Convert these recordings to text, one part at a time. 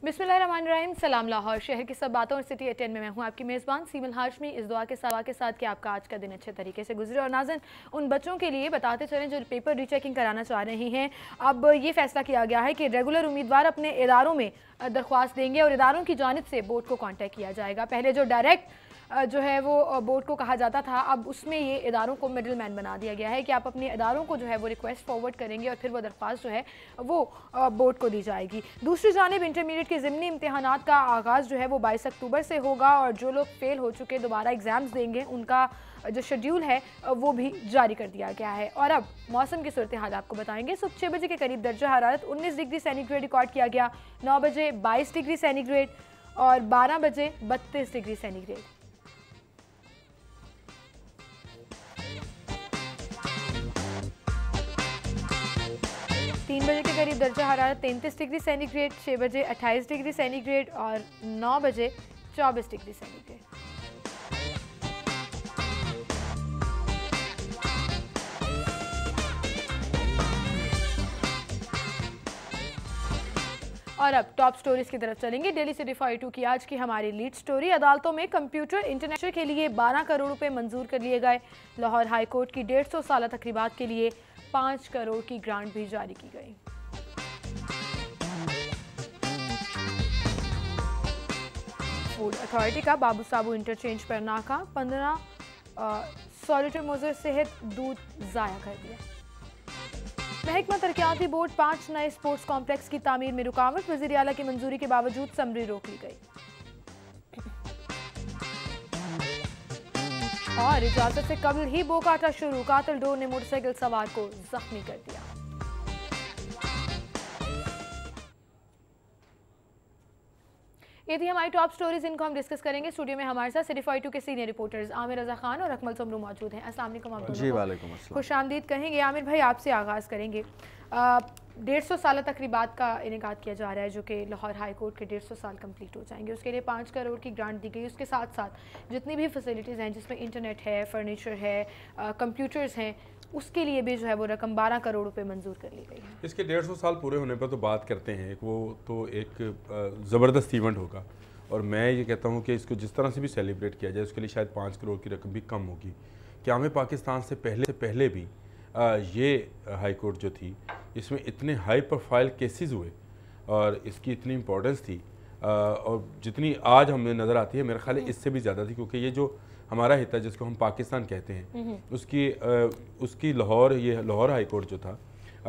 बिस्मिल्लाहिर्रहमानिर्रहीम। सलाम लाहौर शहर की सब बातों और सिटी 10 में मैं हूँ आपकी मेज़बान सीमल हाशमी। इस दुआ के साथ कि आपका आज का दिन अच्छे तरीके से गुजरे। और नाज़रीन, उन बच्चों के लिए बताते चलें जो पेपर रीचेकिंग कराना चाह रहे हैं, अब ये फैसला किया गया है कि रेगुलर उम्मीदवार अपने इदारों में दरख्वास्त देंगे और इदारों की जानिब से बोर्ड को कॉन्टैक्ट किया जाएगा। पहले जो डायरेक्ट जो है वो बोर्ड को कहा जाता था, अब उसमें ये इदारों को मिडिल मैन बना दिया गया है कि आप अपने इदारों को जो है वो रिक्वेस्ट फॉरवर्ड करेंगे और फिर वो दरख्वास्त जो है वो बोर्ड को दी जाएगी। दूसरी जानिब इंटरमीडिएट के ज़िमनी इम्तहानात का आगाज़ जो है वो 22 अक्टूबर से होगा और जो लोग फेल हो चुके दोबारा एग्ज़ाम्स देंगे उनका जो शेड्यूल है वो भी जारी कर दिया गया है। और अब मौसम की सूरत हाल आपको बताएंगे। सुबह 6 बजे के करीब दर्जा हरारत 19 डिग्री सेंटीग्रेड रिकॉर्ड किया गया, 9 बजे 22 डिग्री सेंटीग्रेड और 12 बजे 32 डिग्री सेंटीग्रेड। तीन बजे के करीब दर्जा हरारत 33 डिग्री सेंटीग्रेड, 6 बजे 28 डिग्री सेंटीग्रेड और 9 बजे 24 डिग्री सेंटीग्रेड। और अब टॉप स्टोरीज की तरफ चलेंगे। डेली सिटी 42 की आज की हमारी लीड स्टोरी। अदालतों में कंप्यूटर इंटरनेट के लिए 12 करोड़ रुपए मंजूर कर लिए गए। लाहौर हाई कोर्ट की 150 साल तकरीबात के लिए 5 करोड़ की ग्रांट भी जारी की गई। फूड अथॉरिटी का बाबू साबू इंटरचेंज पर नाका, 15 सॉलिटर मोजर सेहत दूध जाया कर दिया। महकमा तरक्याती बोर्ड 5 नए स्पोर्ट्स कॉम्प्लेक्स की तामीर में रुकावट, वज़ीर आला की मंजूरी के बावजूद समरी रोक ली गई। और इजाजत से कबल ही बोकाटा शुरू, कातिल डोर ने मोटरसाइकिल सवार को जख्मी कर दिया। ये थी हमारी टॉप स्टोरीज, इनको हम डिस्कस करेंगे। स्टूडियो में हमारे साथ सिटी 42 के सीनियर रिपोर्टर्स आमिर रजा खान और अकमल समरू मौजूद हैं। अस्सलाम वालेकुम आप दोनों को। वालेकुम अस्सलाम। खुशामदीद कहेंगे। आमिर भाई, आपसे आगाज़ करेंगे। 150 साल तकरीबात का इनेकाद किया जा रहा है जो कि लाहौर हाई कोर्ट के 150 साल कंप्लीट हो जाएंगे। उसके लिए 5 करोड़ की ग्रांट दी गई। उसके साथ साथ जितनी भी फैसिलिटीज़ हैं जिसमें इंटरनेट है, फर्नीचर है, कंप्यूटर्स हैं, उसके लिए भी जो है वो रकम 12 करोड़ रुपए मंजूर कर ली गई है। इसके 150 साल पूरे होने पर तो बात करते हैं, वो तो एक ज़बरदस्त इवेंट होगा और मैं ये कहता हूँ कि इसको जिस तरह से भी सेलिब्रेट किया जाए उसके लिए शायद 5 करोड़ की रकम भी कम होगी। क्या हमें पाकिस्तान से पहले भी ये हाई कोर्ट जो थी इसमें इतने हाई प्रोफाइल केसेस हुए और इसकी इतनी इम्पोर्टेंस थी और जितनी आज हमें नज़र आती है मेरा ख्याल है इससे भी ज़्यादा थी, क्योंकि ये जो हमारा हिस्सा जिसको हम पाकिस्तान कहते हैं उसकी लाहौर हाई कोर्ट जो था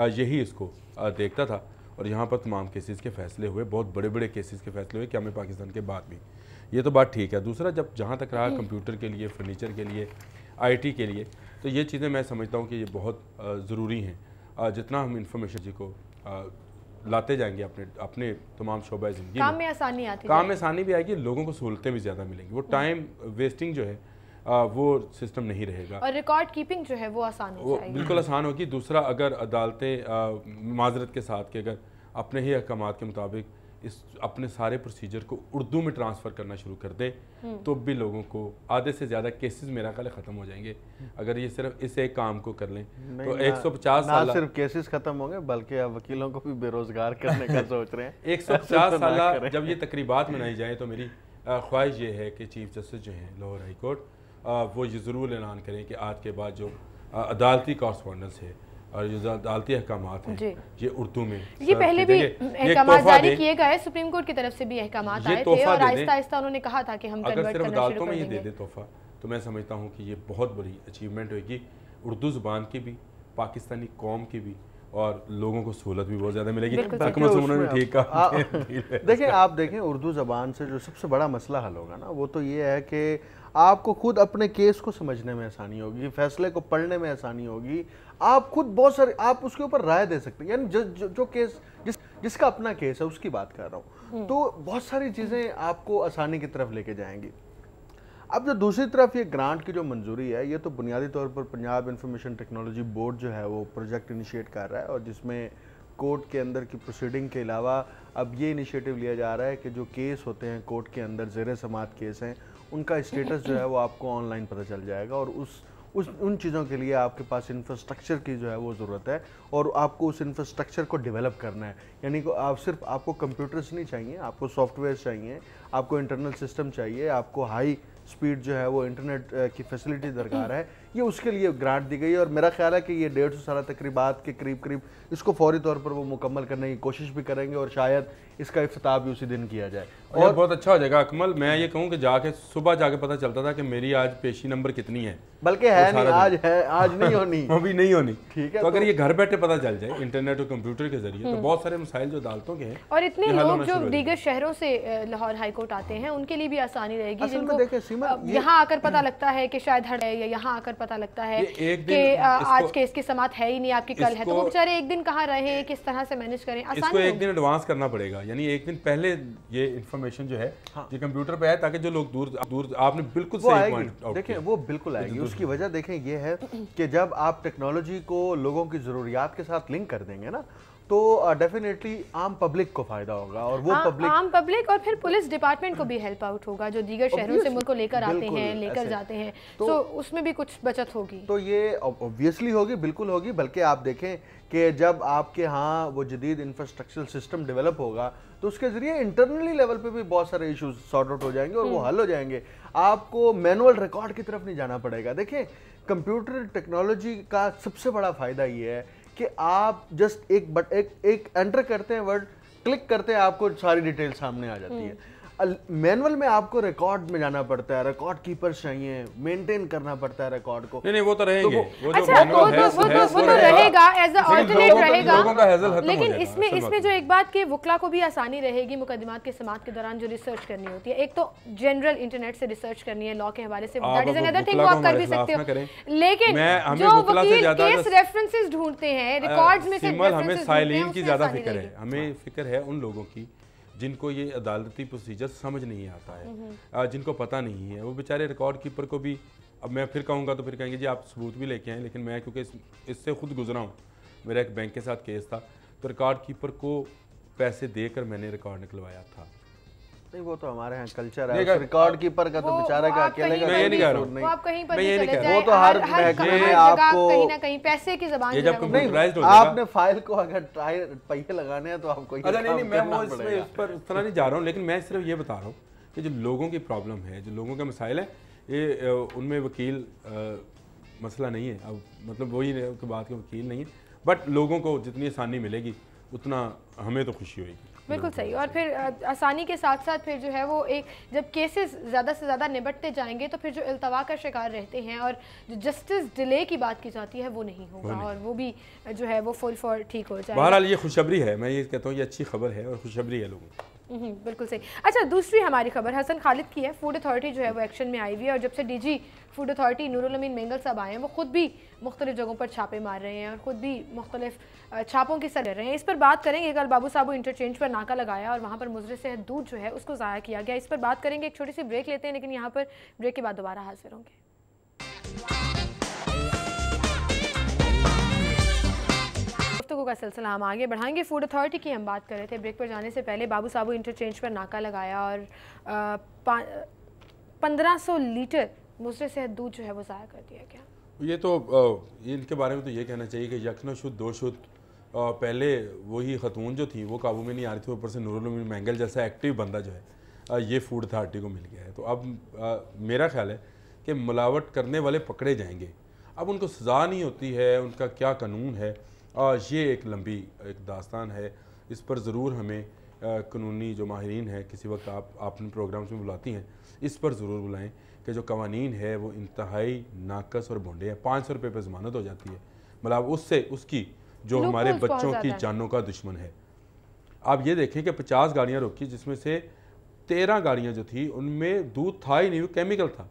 यही इसको देखता था और यहाँ पर तमाम केसेस के फैसले हुए, बहुत बड़े बड़े केसेस के फैसले हुए कि हमें पाकिस्तान के बाद भी। ये तो बात ठीक है। दूसरा, जब जहाँ तक रहा कंप्यूटर के लिए, फर्नीचर के लिए, आईटी के लिए, तो ये चीज़ें मैं समझता हूँ कि ये बहुत ज़रूरी हैं। जितना हम इंफॉर्मेशन जी को लाते जाएंगे अपने तमाम शोबा ज़िंदगी काम में आसानी आती काम में आसानी भी आएगी, लोगों को सहूलतें भी ज़्यादा मिलेंगी। वो टाइम वेस्टिंग जो है वो सिस्टम नहीं रहेगा और रिकॉर्ड कीपिंग जो है वो आसान हो जाएगी, बिल्कुल आसान होगी। दूसरा, अगर अदालतें माजरत के साथ कि अगर अपने ही अहकामात के मुताबिक अपने सारे प्रोसीजर को उर्दू में ट्रांसफ़र करना शुरू कर दे तो भी लोगों को आधे से ज़्यादा केसेस मेरा ख्याल ख़त्म हो जाएंगे अगर ये सिर्फ इस एक काम को कर लें। तो 150 साल ना सिर्फ केसेस खत्म होंगे बल्कि अब वकीलों को भी बेरोजगार करने का सोच रहे हैं। 150 साल जब ये तकरीबात मनाई जाए तो मेरी ख्वाहिश ये है कि चीफ जस्टिस जो हैं लाहौर हाई कोर्ट वो ये ज़रूर ऐलान करें कि आज के बाद जो अदालती कॉरस्पॉन्डेंस है और जो अदालती अहकामात हैं ये उर्दू में। ये पहले भी अहकामात जारी किए गए, सुप्रीम कोर्ट की तरफ से भी अहकामात आए थे और आहिस्ता आहिस्ता उन्होंने कहा था कि हम अगर सिर्फ अदालतों में ये दे दे तोहफा तो मैं समझता हूँ कि ये बहुत बड़ी अचीवमेंट होगी उर्दू ज़ुबान की भी, पाकिस्तानी कौम की भी, और लोगों को सहूलत भी बहुत ज़्यादा मिलेगी। ठीक कहा। देखिए, आप देखें उर्दू ज़बान से जो सबसे बड़ा मसला हल होगा ना वो तो ये है कि आपको खुद अपने केस को समझने में आसानी होगी, फैसले को पढ़ने में आसानी होगी, आप खुद बहुत सारे आप उसके ऊपर राय दे सकते हैं। यानी जो केस जिसका अपना केस है उसकी बात कर रहा हूँ, तो बहुत सारी चीज़ें आपको आसानी की तरफ लेके जाएंगी। अब जो दूसरी तरफ ये ग्रांट की जो मंजूरी है ये तो बुनियादी तौर पर पंजाब इंफॉर्मेशन टेक्नोलॉजी बोर्ड जो है वो प्रोजेक्ट इनिशिएट कर रहा है और जिसमें कोर्ट के अंदर की प्रोसीडिंग के अलावा अब ये इनिशिएटिव लिया जा रहा है कि जो केस होते हैं कोर्ट के अंदर ज़ेर समात केस हैं उनका स्टेटस जो है वो आपको ऑनलाइन पता चल जाएगा और उन चीज़ों के लिए आपके पास इंफ्रास्ट्रक्चर की जो है वो ज़रूरत है, और आपको उस इंफ्रास्ट्रक्चर को डेवलप करना है। यानी कि आपको कंप्यूटर्स नहीं चाहिए, आपको सॉफ्टवेयर चाहिए, आपको इंटरनल सिस्टम चाहिए, आपको हाई स्पीड जो है वो इंटरनेट की फैसिलिटी दरकार है। ये उसके लिए ग्रांट दी गई है, और मेरा ख्याल है कि ये 150 साल तकरीबात के करीब इसको फौरी तौर पर वो मुकम्मल करने की कोशिश भी करेंगे, और शायद इसका इफ्तिताह भी उसी दिन किया जाए। और बहुत अच्छा हो जाएगा अकमल। मैं ये कहूँ कि जाके सुबह जाके पता चलता था कि मेरी आज पेशी नंबर कितनी है, बल्कि है नहीं, आज नहीं होनी अभी नहीं होनी। ठीक है, तो अगर ये घर बैठे पता चल जाए इंटरनेट और कंप्यूटर के जरिए, तो बहुत सारे मसाइल जो अदालतों के हैं, और इतने लोग जो दीगर शहरों से लाहौर हाई कोर्ट आते हैं उनके लिए भी आसानी रहेगी, जिनको यहाँ आकर पता लगता है कि शायद हड़ है, या यहाँ आकर पता लगता है कि आज केस की समाअत है ही नहीं, आपकी कल है, तो वो बेचारे एक दिन कहाँ रहे, किस तरह से मैनेज करें। इसको एक दिन एडवांस करना पड़ेगा, यानी एक दिन पहले ये इन्फॉर्मेशन जो है ये कंप्यूटर पे है, ताकि जो लोग दूर आपने बिल्कुल सही पॉइंट आउट देखें, वो बिल्कुल आएगी। उसकी वजह देखें ये है कि जब आप टेक्नोलॉजी को लोगों की ज़रूरियात के साथ लिंक कर देंगे ना, तो डेफिनेटली आम पब्लिक को फायदा होगा, और वो आम पब्लिक और फिर पुलिस डिपार्टमेंट को भी हेल्प आउट होगा, जो दीगर शहरों से मुल्क को लेकर आते हैं, लेकर जाते हैं, तो उसमें भी कुछ बचत होगी। तो ये ऑब्वियसली होगी, बिल्कुल होगी। बल्कि आप देखें कि जब आपके यहाँ वो जदीद इंफ्रास्ट्रक्चरल सिस्टम डेवलप होगा, तो उसके ज़रिए इंटरनली लेवल पे भी बहुत सारे इश्यूज सॉर्ट आउट हो जाएंगे, और वो हल हो जाएंगे। आपको मैनुअल रिकॉर्ड की तरफ नहीं जाना पड़ेगा। देखें, कंप्यूटर टेक्नोलॉजी का सबसे बड़ा फ़ायदा ये है कि आप जस्ट एक एंटर करते हैं, वर्ड क्लिक करते हैं, आपको सारी डिटेल सामने आ जाती है। मैनुअल में आपको रिकॉर्ड में जाना पड़ता है, रिकॉर्ड कीपर चाहिए, मेंटेन करना पड़ता है रिकॉर्ड को। नहीं वो तो रहेंगे, वो जो रहेगा एज अ अल्टरनेट रहेगा, लेकिन इसमें जो एक बात कि वकला को भी आसानी रहेगी मुकदमात के समाअत के दौरान जो रिसर्च करनी होती है। एक तो जनरल इंटरनेट से रिसर्च करनी है लॉ के हवाले से, दैट इज अनदर थिंग, वो आप कर भी सकते हो, लेकिन जो वकील केस रेफरेंसेस ढूंढते हैं रिकॉर्ड्स में से, हमें साइलिन की ज्यादा फिक्र है, हमें फिक्र है उन लोगों की जिनको ये अदालती प्रोसीजर समझ नहीं आता है, जिनको पता नहीं है। वो बेचारे रिकॉर्ड कीपर को भी, अब मैं फिर कहूँगा तो फिर कहेंगे जी आप सबूत भी लेके आए, लेकिन मैं क्योंकि इससे खुद गुजरा हूँ, मेरा एक बैंक के साथ केस था, तो रिकॉर्ड कीपर को पैसे देकर मैंने रिकॉर्ड निकलवाया था। नहीं, वो तो हमारे यहाँ कल्चर है, रिकॉर्ड कीपर का तो बेचारा का अकेले का, मैं ये नहीं कह रहा हूँ, वो आप कहीं पर मैं ये नहीं कह रहा, वो तो हर महकमे में आपको कहीं ना कहीं पैसे की ज़बान ये जब कंप्यूटराइज्ड हो जाएगा, आपने फाइल को अगर पहिए लगाने हैं तो आपको अच्छा नहीं, मैं वो इसमें उस पर उस तरह नहीं जा रहा हूँ, लेकिन मैं सिर्फ ये बता रहा हूँ कि जो लोगों की प्रॉब्लम है, जो लोगों का मसाइल है, ये उनमें वकील मसला नहीं है। अब मतलब वही बात के वकील नहीं है, बट लोगों को जितनी आसानी मिलेगी उतना हमें तो खुशी होगी। बिल्कुल सही। और फिर आसानी के साथ साथ फिर जो है वो एक जब केसेस ज़्यादा से ज़्यादा निपटते जाएंगे, तो फिर जो इल्तवा का शिकार रहते हैं और जो जस्टिस डिले की बात की जाती है वो नहीं होगा, और वो भी जो है वो फुल फॉर ठीक हो जाएगा। बहरहाल ये खुशखबरी है, मैं ये कहता हूँ ये अच्छी खबर है और खुशखबरी है लोगों को। बिल्कुल सही। अच्छा, दूसरी हमारी खबर हसन खालिद की है। फूड अथॉरिटी जो है वो एक्शन में आई हुई है, और जब से डीजी फूड अथॉरिटी नूरुल अमीन मेंगल साहब आए हैं, वो खुद भी मुख्तलिफ जगहों पर छापे मार रहे हैं और ख़ुद भी मुख्तलिफ छापों की सर कर रहे हैं। इस पर बात करेंगे। कल बाबू साहब इंटरचेंज पर नाका लगाया और वहाँ पर मुजरे से दूध जो है उसको ज़ाया किया गया। इस पर बात करेंगे, एक छोटी सी ब्रेक लेते हैं, लेकिन यहाँ पर ब्रेक के बाद दोबारा हाजिर होंगे। गुफ्तगू का सिलसिला हम आगे बढ़ाएंगे। फूड अथॉरिटी की हम बात कर रहे थे। ब्रेक पर जाने से पहले बाबू साहब इंटरचेंज पर नाका लगाया और 1500 लीटर मुजरे से दूध जो है वो ज़ाया कर दिया गया। ये तो इनके बारे में तो ये कहना चाहिए कि यकनशुद्ध दोशुद्ध पहले वही खतून जो थी वो काबू में नहीं आ रही थी, ऊपर से नूरुल अमीन मेंगल जैसा एक्टिव बंदा जो है ये फूड अथॉरिटी को मिल गया है। तो अब मेरा ख्याल है कि मिलावट करने वाले पकड़े जाएंगे। अब उनको सज़ा नहीं होती है, उनका क्या कानून है, ये एक लंबी एक दास्तान है। इस पर ज़रूर हमें कानूनी जो माहिरीन हैं, किसी वक्त आप अपने प्रोग्राम्स में बुलाती हैं, इस पर ज़रूर बुलाएं कि जो कवानीन है वो इंतहाई नाकस और भोंडे हैं। 500 रुपये पर ज़मानत हो जाती है, मतलब उससे उसकी जो हमारे बच्चों की जानों का दुश्मन है। आप ये देखें कि 50 गाड़ियाँ रोकी, जिसमें से 13 गाड़ियाँ जो थी उनमें दूध था ही नहीं, वो केमिकल था।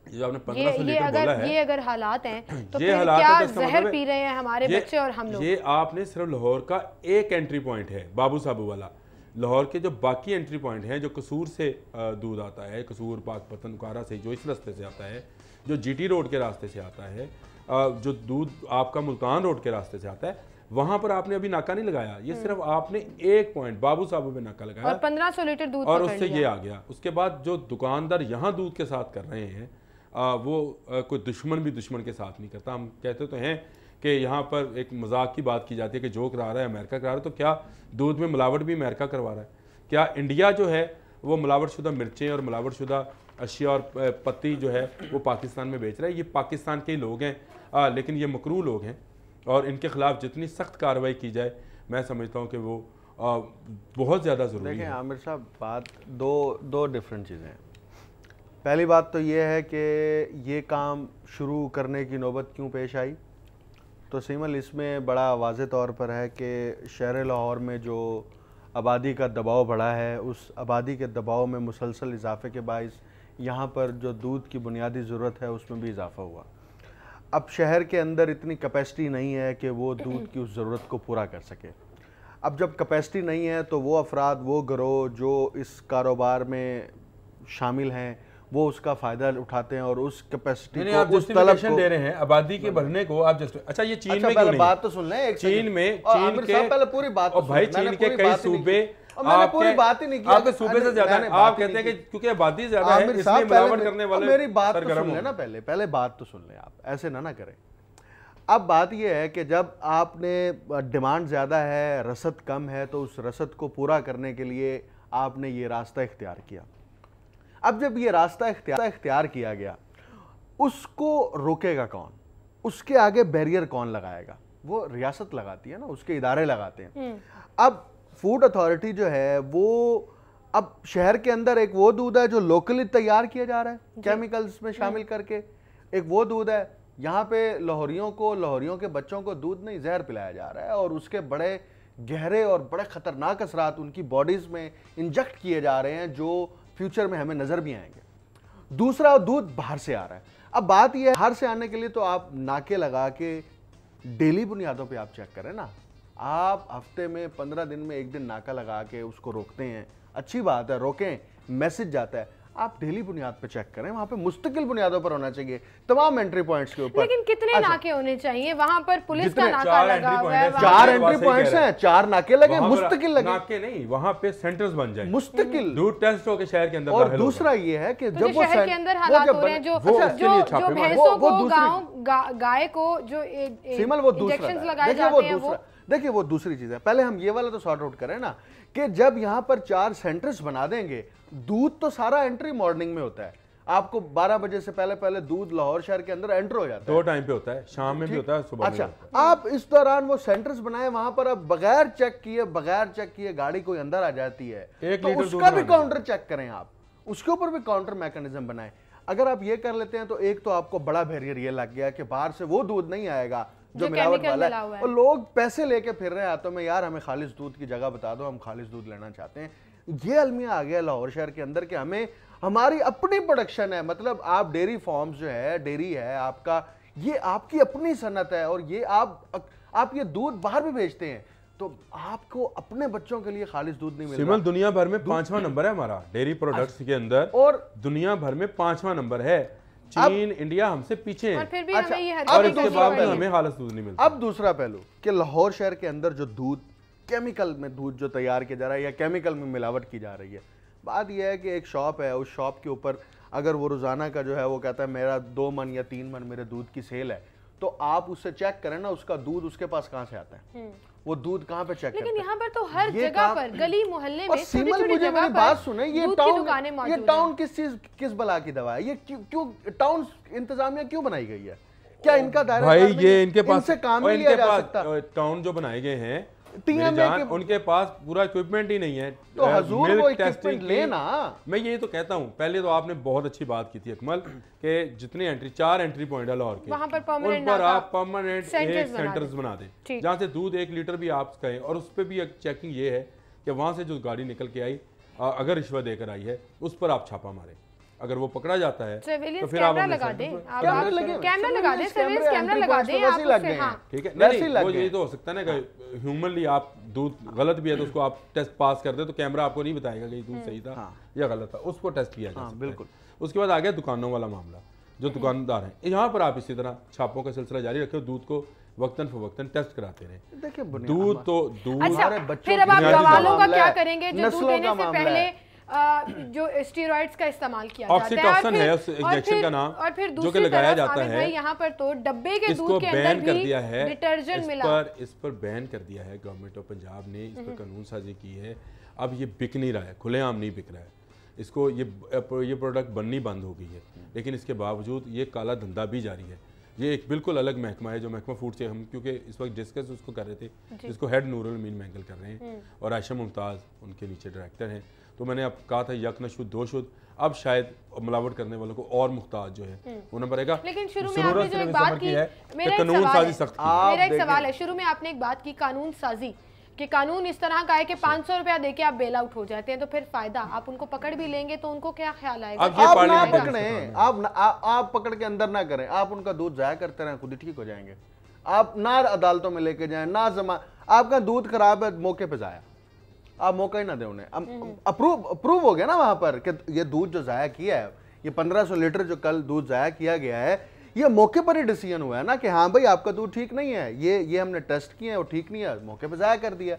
जो आपने 1500 लीटर बोला है, ये अगर हालात हैं तो फिर क्या जहर पी रहे हैं हमारे बच्चे और हम लोग। ये आपने सिर्फ लाहौर का एक एंट्री पॉइंट है बाबू साहब वाला। लाहौर के जो बाकी एंट्री पॉइंट हैं, जो कसूर से दूध आता है, कसूर पाकपतन उकारा से जो इस रास्ते से आता है, जो जीटी रोड के रास्ते से आता है, जो दूध आपका मुल्तान रोड के रास्ते से आता है, वहां पर आपने अभी नाका नहीं लगाया। ये सिर्फ आपने एक पॉइंट बाबू साहब में नाका लगाया और 1500 लीटर दूध और उससे ये आ गया। उसके बाद जो दुकानदार यहाँ दूध के साथ कर रहे हैं, कोई दुश्मन भी दुश्मन के साथ नहीं करता। हम कहते तो हैं कि यहाँ पर एक मजाक की बात की जाती है कि जो करा रहा है अमेरिका करा रहा है, तो क्या दूध में मिलावट भी अमेरिका करवा रहा है? क्या इंडिया जो है वो मिलावटशुदा मिर्चें और मिलावटशुदा अशिया और पत्ती जो है वो पाकिस्तान में बेच रहा है? ये पाकिस्तान के ही लोग हैं, लेकिन ये मकरू लोग हैं और इनके खिलाफ जितनी सख्त कार्रवाई की जाए मैं समझता हूँ कि वो बहुत ज़्यादा ज़रूरी है। देखें आमिर साहब, बात दो डिफरेंट चीज़ें हैं। पहली बात तो ये है कि ये काम शुरू करने की नौबत क्यों पेश आई, तो सिमल इसमें बड़ा वाज़े तौर पर है कि शहर लाहौर में जो आबादी का दबाव बढ़ा है, उस आबादी के दबाव में मुसलसल इजाफे के बाइस यहाँ पर जो दूध की बुनियादी ज़रूरत है उसमें भी इजाफा हुआ। अब शहर के अंदर इतनी कैपेसिटी नहीं है कि वो दूध की उस ज़रूरत को पूरा कर सके। अब जब कैपेसिटी नहीं है तो वो अफराद, वो गिरोह जो इस कारोबार में शामिल हैं, वो उसका फायदा उठाते हैं और उस कैपेसिटी को, आप उस तलब को दे रहे हैं आबादी के बढ़ने को। आप अच्छा ये चीन में पहले बात तो सुन लें। एक चीन में चीन के पहले पूरी बात तो भाई चीन के कई सूबे पूरी बात ही नहीं की। आपके सूबे से ज्यादा है। आप कहते हैं कि क्योंकि आबादी ज्यादा है इसलिए मिलावट करने वाले मेरी बात तो सुन लेना, पहले बात तो सुन लें। आप ऐसे ना करें। अब बात यह है कि जब आपने डिमांड ज़्यादा है, रसद कम है, तो उस रसद को पूरा करने के लिए आपने ये रास्ता इख्तियार किया। अब जब ये रास्ता इख्तियार किया गया, उसको रोकेगा कौन? उसके आगे बैरियर कौन लगाएगा? वो रियासत लगाती है ना, उसके इदारे लगाते हैं। अब फूड अथॉरिटी जो है वो अब शहर के अंदर एक वो दूध है जो लोकली तैयार किया जा रहा है केमिकल्स में शामिल करके, एक वो दूध है यहाँ पे लाहौरियों के बच्चों को दूध नहीं जहर पिलाया जा रहा है और उसके बड़े गहरे और बड़े खतरनाक असरात उनकी बॉडीज में इंजेक्ट किए जा रहे हैं जो फ्यूचर में हमें नजर भी आएंगे। दूसरा, दूध बाहर से आ रहा है। अब बात यह है, बाहर से आने के लिए तो आप नाके लगा के डेली बुनियादों पे आप चेक करें ना। आप हफ्ते में 15 दिन में एक दिन नाका लगा के उसको रोकते हैं, अच्छी बात है, रोकें, मैसेज जाता है। आप डेली बुनियाद पे चेक करें, वहां पे मुस्तकिल बुनियादों पर होना चाहिए तमाम एंट्री पॉइंट्स के ऊपर। लेकिन कितने नाके होने चाहिए वहां पर? पुलिस का नाका लगा हुआ है, 4 एंट्री पॉइंट्स हैं, 4 नाके लगे, मुस्तकिल लगे। नाके नहीं, वहां पे सेंटर्स बन जाए, मुस्तकिल दूध टेस्ट हो के शहर के अंदर। और दूसरा ये है कि जब वो शहर के अंदर हालात हो रहे हैं, जो भैंसों को, गाय को जो इंजेक्शंस लगाए जाते हैं, वो देखिए वो दूसरी चीज है। पहले हम ये वाला तो सॉर्ट आउट करें ना कि जब यहाँ पर 4 सेंटर्स बना देंगे, दूध तो सारा एंट्री मॉर्निंग में होता है। आपको 12 बजे से पहले दूध लाहौर शहर के अंदर एंटर हो जाता है। 2 टाइम पे होता है, शाम में भी होता है, सुबह अच्छा, आप इस दौरान वो सेंटर्स बनाए, वहां पर अब बगैर चेक किए गाड़ी कोई अंदर आ जाती है तो उसका भी काउंटर चेक करें आप, उसके ऊपर भी काउंटर मैकेनिज्म बनाए। अगर आप ये कर लेते हैं तो एक तो आपको बड़ा बैरियर ये लग गया कि बाहर से वो दूध नहीं आएगा जो मिलावट वाला है, और लोग पैसे लेके फिर रहे हैं हाथों में, यार हमें खालिस दूध की जगह बता दो, हम खालिस दूध लेना चाहते हैं। ये अलमिया आ गया लाहौर शहर के अंदर कि हमें हमारी अपनी प्रोडक्शन है, मतलब आप डेयरी फार्म्स जो है, डेयरी है आपका, ये आपकी अपनी सनत है और ये आप ये दूध बाहर भी भेजते हैं तो आपको अपने बच्चों के लिए खालिस दूध नहीं मिल रहा। दुनिया भर में 5वां नंबर है हमारा डेयरी प्रोडक्ट्स के अंदर, और दुनिया भर में 5वां नंबर है। चीन, इंडिया हमसे पीछे है, और फिर भी अच्छा, हमें ये और इसके बावजूद हमें खालिस दूध नहीं मिलता। अब दूसरा पहलू कि लाहौर शहर के अंदर जो दूध, केमिकल में दूध जो तैयार किया जा रहा है या केमिकल में मिलावट की जा रही है, बात यह है कि एक शॉप है, उस शॉप के ऊपर अगर वो रोजाना का जो है वो कहता है मेरा 2 मन या 3 मन मेरे दूध की सेल है, तो आप उससे चेक करें ना उसका दूध उसके पास कहां से आता है, वो दूध कहां पे चेक करते हैं। लेकिन यहाँ पर तो हर जगह पर, गली मोहल्ले में, छोटी-छोटी जगह पर बात सुने, ये टाउन किस बला की दवा है? ये क्यों टाउन इंतजामिया क्यों बनाई गई है? क्या इनका दायरा भाई ये इनके पास काम नहीं लिया जा सकता? टाउन जो बनाए गए हैं उनके पास पूरा इक्विपमेंट ही नहीं है, तो हजूर वो इक्विपमेंट लेना। मैं ये तो कहता हूँ, पहले तो आपने बहुत अच्छी बात की थी अकमल कि जितने 4 एंट्री पॉइंट है लाहौर के, वहां पर उन पर आप परमानेंट सेंटर्स बना दें जहाँ से दूध 1 लीटर भी आप कहें, और उस पर भी एक चेकिंग ये है कि वहां से जो गाड़ी निकल के आई, अगर रिश्वत देकर आई है, उस पर आप छापा मारें। अगर वो पकड़ा जाता है तो फिर आप कैमरा लगा दें, कैमरा लगा दें, सर्विस कैमरा लगा दें, ठीक है। नहीं वो ये तो हो सकता है ना कि ह्यूमनली आप दूध गलत भी है तो उसको आप टेस्ट पास कर दे तो कैमरा आपको नहीं बताएगा कि दूध सही था या गलत था, उसको टेस्ट किया जा सकता है। बिल्कुल। उसके बाद आ गया दुकानों वाला मामला, जो दुकानदार हैं, यहाँ पर आप इसी तरह छापों का सिलसिला जारी रखे, दूध को वक्तन फवक्तन टेस्ट कराते रहे। देखिए दूध तो दूध। फिर अब आप गवालों का क्या करेंगे जो दूध देने से पहले जो स्टेरॉइड्स का इस्तेमाल किया जाता है, ऑक्सीटोसिन है उस इंजेक्शन का नाम, और फिर जो कि लगाया जाता है। यहाँ पर तो डब्बे के दूध के बैन अंदर कर भी दिया है, डिटर्जेंट मिला। इस पर बैन कर दिया है गवर्नमेंट ऑफ पंजाब ने, इस पर कानून साजी की है। अब ये बिक नहीं रहा है, खुलेआम नहीं बिक रहा है, इसको ये प्रोडक्ट बननी बंद हो गई है, लेकिन इसके बावजूद ये काला धंधा भी जारी है। ये एक बिल्कुल अलग महकमा है जो महकमा फूड से हम क्योंकि इस वक्त डिस्कस उसको कर रहे थे, जिसको हेड नूरुल अमीन महंगल कर रहे हैं और आयशा मुमताज़ उनके नीचे डायरेक्टर हैं। तो मैंने अब कहा था यक न शुद्ध दो शुद्ध, अब शायद मिलावट करने वालों को और मुख्ताज जो है वो नंबर रहेगा। लेकिन शुरू में आपने जो एक बात की, मेरा एक सवाल है, शुरू में आपने एक बात की कानून साजी कि कानून इस तरह का है कि 500 रुपया देके आप बेल आउट हो जाते हैं, तो फिर फायदा आप उनको पकड़ भी लेंगे तो उनको क्या ख्याल आएगा? आप ना पकड़े, आप पकड़ के अंदर ना करें, आप उनका दूध जाया करते रहें, खुद ही ठीक हो जाएंगे। आप ना अदालतों में लेके जाएं, ना आपका दूध खराब है मौके पे जाया, आप मौका ही ना दें उन्हें। अप्रूव हो गया ना वहां पर कि ये दूध जो जाया किया है, ये 1500 लीटर जो कल दूध जाया किया गया है, ये मौके पर ही डिसीजन हुआ है ना कि हाँ भाई आपका दूध ठीक नहीं है, ये हमने टेस्ट किया है वो ठीक नहीं है, मौके पर जाया कर दिया।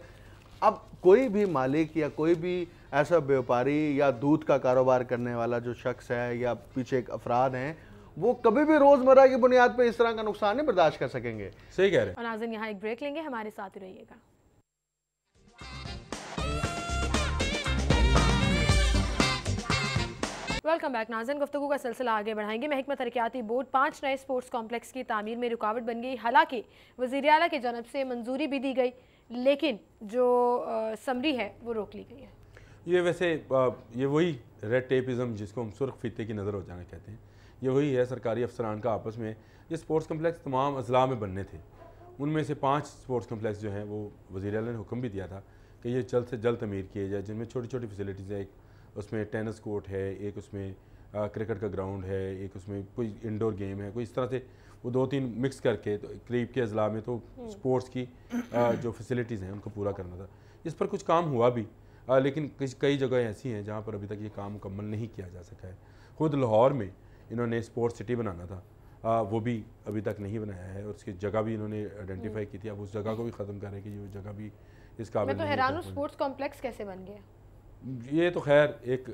अब कोई भी मालिक या कोई भी ऐसा व्यापारी या दूध का कारोबार करने वाला जो शख्स है या पीछे एक अफराद हैं, वो कभी भी रोजमर्रा की बुनियाद पर इस तरह का नुकसान नहीं बर्दाश्त कर सकेंगे। सही कह रहे हैं। और नाज़रीन यहाँ एक ब्रेक लेंगे, हमारे साथ ही रहिएगा। वेलकम बैक नाज़रीन, गुफ्तगू का सिलसिला आगे बढ़ाएंगे। महकमा तरक्याती बोर्ड 5 नए स्पोर्ट्स कॉम्प्लेक्स की तामीर में रुकावट बन गई। हालांकि वज़ीर आला की जानब से मंजूरी भी दी गई, लेकिन जो समरी है वो रोक ली गई है। ये वैसे ये वही रेड टेपिज़म जिसको हम सुर्ख फीते की नज़र हो जाना कहते हैं, ये वही है सरकारी अफसरान का आपस में। ये स्पोर्ट्स कम्प्लेक्स तमाम अजला में बनने थे, उनमें से 5 स्पोर्ट्स कम्प्लेक्स जो हैं वो वज़ीर आला ने हुक्म भी दिया था कि ये जल्द से जल्द तमीर किए जाए, जिनमें छोटी छोटी फैसिलिटीज़ है। एक उसमें टेनिस कोर्ट है, एक उसमें क्रिकेट का ग्राउंड है, एक उसमें कोई इंडोर गेम है, कोई इस तरह से वो 2-3 मिक्स करके तो करीब के अजला में तो स्पोर्ट्स की जो फैसिलिटीज़ हैं उनको पूरा करना था। इस पर कुछ काम हुआ भी, लेकिन कई जगह ऐसी हैं जहाँ पर अभी तक ये काम मुकम्मल नहीं किया जा सका है। खुद लाहौर में इन्होंने स्पोर्ट्स सिटी बनाना था, वो भी अभी तक नहीं बनाया है, और उसकी जगह भी इन्होंने आइडेंटिफाई की थी। अब उस जगह को भी ख़त्म करें कि ये जगह भी इस काबिल मैं तो हैरान हूँ, स्पोर्ट्स कॉम्प्लेक्स कैसे बन गया? ये तो खैर एक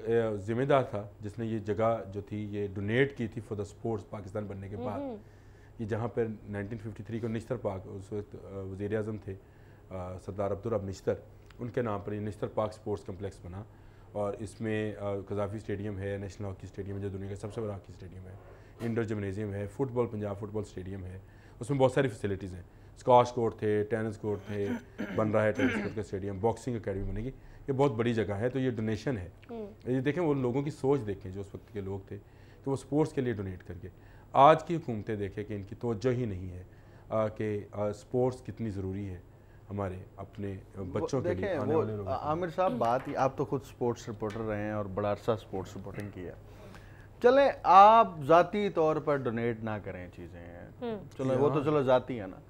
ज़िम्मेदार था जिसने ये जगह जो थी ये डोनेट की थी फॉर द स्पोर्ट्स पाकिस्तान बनने के बाद। ये जहाँ पर 1953 को निश्तर पाक, उस वक्त वज़ीर आज़म थे सरदार अब्दुल रब निश्तर, उनके नाम पर ये निश्तर पाक स्पोर्ट्स कम्प्लेक्स बना। और इसमें कज़ाफ़ी स्टेडियम है, नेशनल हॉकी स्टेडियम है जो दुनिया का सबसे बड़ा हॉकी स्टेडियम है, इंडोर जिमनेजियम है, फुटबॉल पंजाब फुटबॉल स्टेडियम है, उसमें बहुत सारी फैसिलिटीज़ हैं। स्कॉश कोर्ट थे, टेनिस कोर्ट थे, बन रहा है टेनिस कोर्ट का स्टेडियम, बॉक्सिंग अकेडमी बनेगी। ये बहुत बड़ी जगह है, तो ये डोनेशन है। ये देखें वो लोगों की सोच देखें जो उस वक्त के लोग थे कि वो स्पोर्ट्स के लिए डोनेट करके। आज की हुकूमतें देखें कि इनकी तवज्जो ही नहीं है कि स्पोर्ट्स कितनी ज़रूरी है हमारे अपने बच्चों के लिए, आने वाले लोगों। आमिर साहब बात ही, आप तो खुद स्पोर्ट्स रिपोर्टर रहे हैं और बड़ा अरसा स्पोर्ट्स रिपोर्टिंग की है। चले आप ज़ाती तौर पर डोनेट ना करें चीज़ें, चलो वो तो चलो ज़ाती है ना,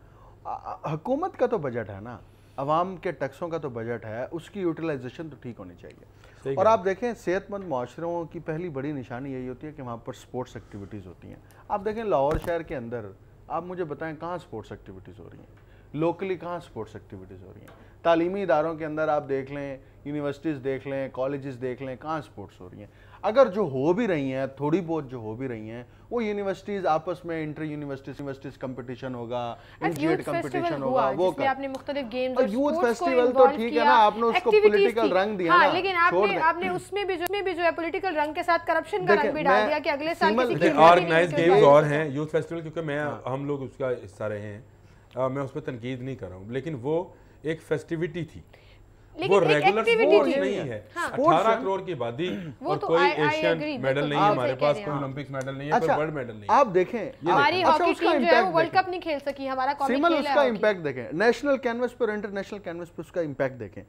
हुकूमत का तो बजट है ना, अवाम के टैक्सों का तो बजट है, उसकी यूटिलाइजेशन तो ठीक होनी चाहिए। और आप देखें सेहतमंद माशरों की पहली बड़ी निशानी यही होती है कि वहाँ पर स्पोर्ट्स एक्टिविटीज़ होती हैं। आप देखें लाहौर शहर के अंदर, आप मुझे बताएं कहाँ स्पोर्ट्स एक्टिविटीज़ हो रही हैं, लोकली कहाँ स्पोर्ट्स एक्टिविटीज़ हो रही हैं? तालीमी इदारों के अंदर आप देख लें, यूनिवर्सिटीज़ देख लें, कॉलेजेस देख लें, कहाँ स्पोर्ट्स हो रही हैं? अगर जो हो भी रही हैं, थोड़ी बहुत जो हो भी रही हैं, वो यूनिवर्सिटीज़ आपस में इंटर यूनिवर्सिटीज़ कंपटीशन होगा, इंटरजेट कंपटीशन होगा, वो आपने मुख्तलिफ गेम्स और यूथ फेस्टिवल तो ठीक है ना, आपने उसको पॉलिटिकल रंग दिया ना, लेकिन आपने उसमें भी जो है पॉलिटिकल रंग के साथ करप्शन का रंग भी डाल दिया कि अगले साल किसी की ऑर्गेनाइज्ड गेम्स और हैं यूथ फेस्टिवल, क्योंकि हम लोग उसका हिस्सा रहे हैं, मैं उस पर तनकीद नहीं कर रहा हूँ, लेकिन वो एक फेस्टिविटी थी, वो रेगुलर स्पोर्ट्स नहीं है। 18 करोड़ की आबादी और कोई एशियन मेडल नहीं है हमारे पास, कोई ओलंपिक्स मेडल नहीं है, कोई वर्ल्ड मेडल नहीं है। आप देखें हमारी हॉकी टीम जो है वो वर्ल्ड कप नहीं खेल सकी, हमारा कौमी खेल है, उसका इंपैक्ट देखें, नेशनल कैनवस पर, इंटरनेशनल कैनवस पर उसका इंपैक्ट देखें।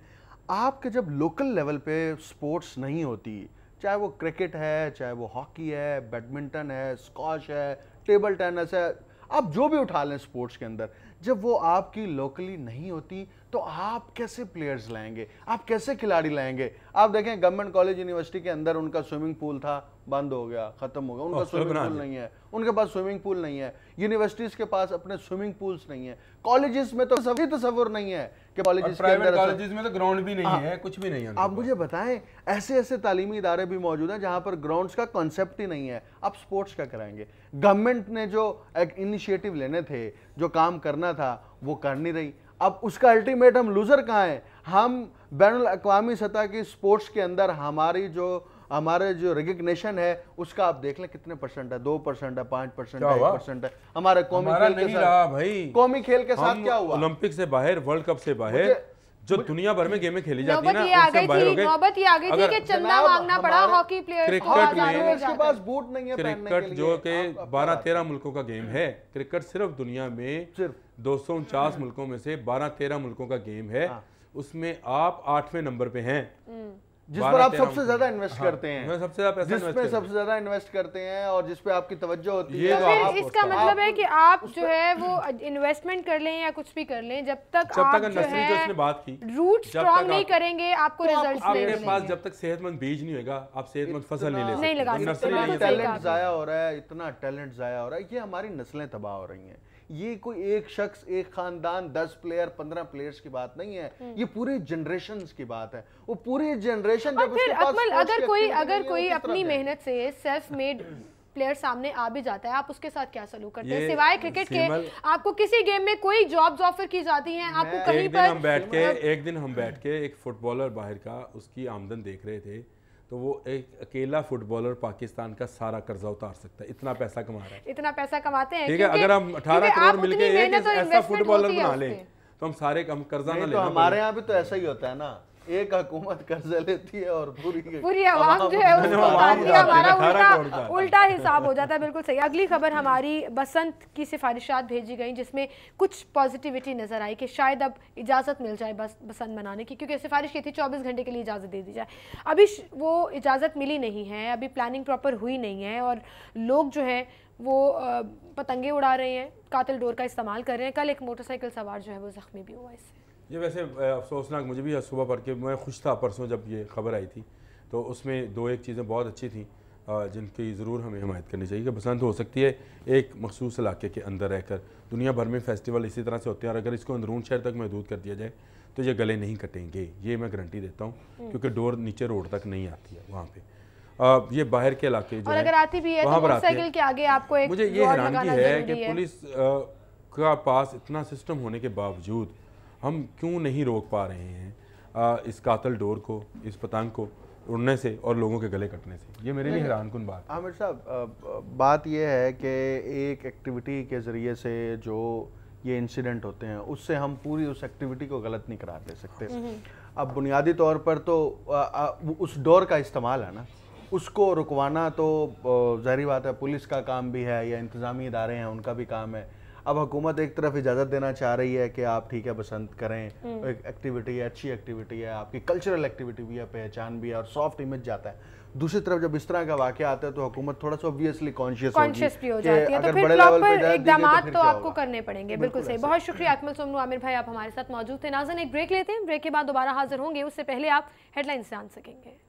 आपके जब लोकल लेवल पे स्पोर्ट्स नहीं होती, चाहे वो क्रिकेट है, चाहे वो हॉकी है, बैडमिंटन है, स्क्वॉश है, टेबल टेनिस है, आप जो भी उठा लें स्पोर्ट्स के अंदर, जब वो आपकी लोकली नहीं होती तो आप कैसे प्लेयर्स लाएंगे, आप कैसे खिलाड़ी लाएंगे? आप देखें गवर्नमेंट कॉलेज यूनिवर्सिटी के अंदर उनका स्विमिंग पूल था, बंद हो गया, खत्म हो गया, उनका स्विमिंग पूल नहीं है, उनके पास स्विमिंग पूल नहीं है। यूनिवर्सिटीज के पास अपने स्विमिंग पूल्स नहीं है। कॉलेजेस में तो सभी तस्वुर नहीं है कि कॉलेजेस के अंदर, कॉलेजेस में तो ग्राउंड भी नहीं है, कुछ भी नहीं है। आप मुझे बताएं, ऐसे ऐसे तालीमी इदारे भी मौजूद हैं जहां पर ग्राउंड्स का कॉन्सेप्ट ही नहीं है। आप स्पोर्ट्स का कराएंगे? गवर्नमेंट ने जो एक इनिशिएटिव लेने थे, जो काम करना था, वो कर नहीं रही। अब उसका अल्टीमेट हम लूजर कहाँ हैं? हम बैनुल अक़वामी सतह की स्पोर्ट्स के अंदर हमारे जो रिकग्निशन है उसका आप देख लें कितने परसेंट है, 2% है, 5% है, 1% है। हमारे कौमी खेल के साथ भाई, कौमी खेल के साथ क्या हुआ? ओलंपिक से बाहर, वर्ल्ड कप से बाहर, जो दुनिया भर में गेमें खेली जाती है ना, नौबत ये आ गई थी कि चंदा मांगना पड़ा हॉकी प्लेयर्स को। उसके पास बूट नहीं है पहनने के लिए। क्रिकेट जो कि 12-13 मुल्कों का गेम है, क्रिकेट सिर्फ दुनिया में सिर्फ 249 मुल्कों में से 12-13 मुल्कों का गेम है, उसमें आप 8वें नंबर पे हैं, जिस पर आप सबसे ज्यादा इन्वेस्ट करते हैं, सबसे ज्यादा जिसमें सबसे ज्यादा इन्वेस्ट करते हैं और जिस पे आपकी तवज्जो होती है। फिर इसका मतलब है कि आप जो है वो इन्वेस्टमेंट कर लें या कुछ भी कर लें, जब तक आप जो है बात की रूट स्ट्रॉन्ग नहीं करेंगे, आपको रिजल्ट्स नहीं मिलेंगे। आपके पास जब तक सेहतमंद बीज नहीं होगा, आप सेहतमंद फसल नहीं लगा सकते। टैलेंट जाया हो रहा है, इतना टैलेंट जाया हो रहा है, ये हमारी नस्लें तबाह हो रही हैं। ये कोई एक शख्स, एक खानदान, 10 प्लेयर, 15 प्लेयर्स की बात नहीं है, ये पूरे जनरेशंस की बात है। वो पूरी जनरेशन जब उसके पास अगर कोई अपनी मेहनत से सेल्फ मेड प्लेयर सामने आ भी जाता है, आप उसके साथ क्या सलूक करते हैं? सिवाय क्रिकेट के आपको किसी गेम में कोई जॉब्स ऑफर की जाती हैं, आपको कहीं पर एक दिन हम बैठ के एक फुटबॉलर बाहर का उसकी आमदन देख रहे थे, तो वो एक अकेला फुटबॉलर पाकिस्तान का सारा कर्जा उतार सकता है, इतना पैसा कमा रहा है। इतना पैसा कमाते हैं, ठीक है। अगर हम 18 करोड़ मिलके एक ऐसा फुटबॉलर बना ले तो हम सारे हम कर्जा ना ले। हमारे यहाँ भी तो ऐसा ही होता है ना, एक हुकूमत कर्जा लेती है और पूरी आवाम जो है उसको उतारती है, हमारा उल्टा हिसाब हो जाता है। बिल्कुल सही। अगली खबर हमारी बसंत की सिफारिशात भेजी गई जिसमें कुछ पॉजिटिविटी नजर आई कि शायद अब इजाज़त मिल जाए बसंत मनाने की, क्योंकि सिफारिश की थी 24 घंटे के लिए इजाज़त दे दी जाए। अभी वो इजाज़त मिली नहीं है, अभी प्लानिंग प्रॉपर हुई नहीं है और लोग जो है वो पतंगे उड़ा रहे हैं, कातिल डोर का इस्तेमाल कर रहे हैं। कल एक मोटरसाइकिल सवार जो है वो जख्मी भी हुआ इससे। ये वैसे अफसोसनाक, मुझे भी सुबह पढ़ के मैं खुश था परसों जब ये खबर आई थी, तो उसमें 2-1 चीज़ें बहुत अच्छी थी जिनकी ज़रूर हमें हिमायत करनी चाहिए कि बसंत हो सकती है एक मखसूस इलाके के अंदर रहकर। दुनिया भर में फेस्टिवल इसी तरह से होते हैं और अगर इसको अंदरून शहर तक महदूद कर दिया जाए तो ये गले नहीं कटेंगे, ये मैं गारंटी देता हूँ, क्योंकि डोर नीचे रोड तक नहीं आती है वहाँ पे। ये बाहर के इलाके जो और अगर आती भी है तो मोटरसाइकिल के आगे आपको एक मुझे ये हैरानगी है कि पुलिस का पास इतना सिस्टम होने के बावजूद हम क्यों नहीं रोक पा रहे हैं इस कातल डोर को, इस पतंग को उड़ने से और लोगों के गले कटने से। ये मेरे लिए हैरानकुन बात है। आमिर साहब, बात यह है कि एक एक्टिविटी के ज़रिए से जो ये इंसिडेंट होते हैं उससे हम पूरी उस एक्टिविटी को गलत नहीं करार दे सकते। अब बुनियादी तौर पर तो उस डोर का इस्तेमाल है ना, उसको रुकवाना तो ज़ाहिर बात है पुलिस का काम भी है या इंतज़ामी इदारे हैं उनका भी काम है। अब हुकूमत एक तरफ इजाज़त देना चाह रही है कि आप ठीक है बसंत करें, एक एक्टिविटी है, अच्छी एक्टिविटी है, आपकी कल्चरल एक्टिविटी भी है, पहचान भी है और सॉफ्ट इमेज जाता है। दूसरी तरफ जब इस तरह का वाक़या आता है तो हुकूमत थोड़ा सा ऑब्वियसली कॉन्शियस भी हो जाती है, तो फिर प्रॉपर इक़दामात तो आपको करने पड़ेंगे। बिल्कुल सही। बहुत शुक्रिया अकमल सोमनू, आमिर भाई, आप हमारे साथ मौजूद थे। नाज़रीन, एक ब्रेक लेते हैं, ब्रेक के बाद दोबारा हाजिर होंगे, उससे पहले आप हेडलाइंस जान सकेंगे।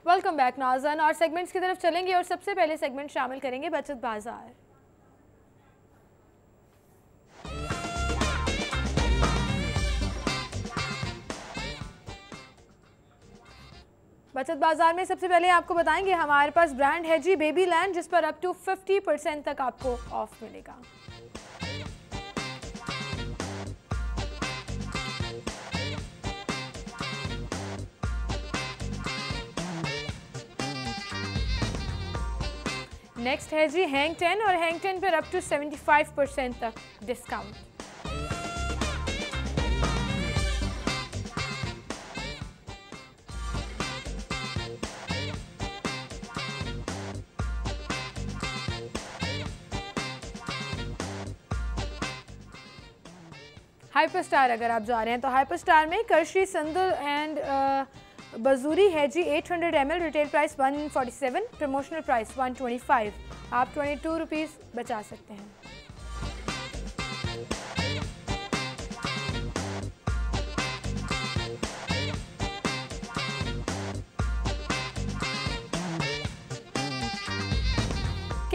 वेलकम बैक नाज़रीन, और सेगमेंट्स की तरफ चलेंगे और सबसे पहले सेगमेंट शामिल करेंगे बचत बाजार। बचत बाजार में सबसे पहले आपको बताएंगे हमारे पास ब्रांड है जी बेबी लैंड, जिस पर अप टू 50% तक आपको ऑफ मिलेगा। नेक्स्ट है जी हैंग 10, और हैंग 10 पर अप टू 75% तक डिस्काउंट। हाइपर स्टार अगर आप जा रहे हैं तो हाइपर स्टार में करशी, संदल एंड बजूरी है जी 800 ml, retail price 147, promotional price 125, आप 22 रुपीज़ बचा सकते हैं।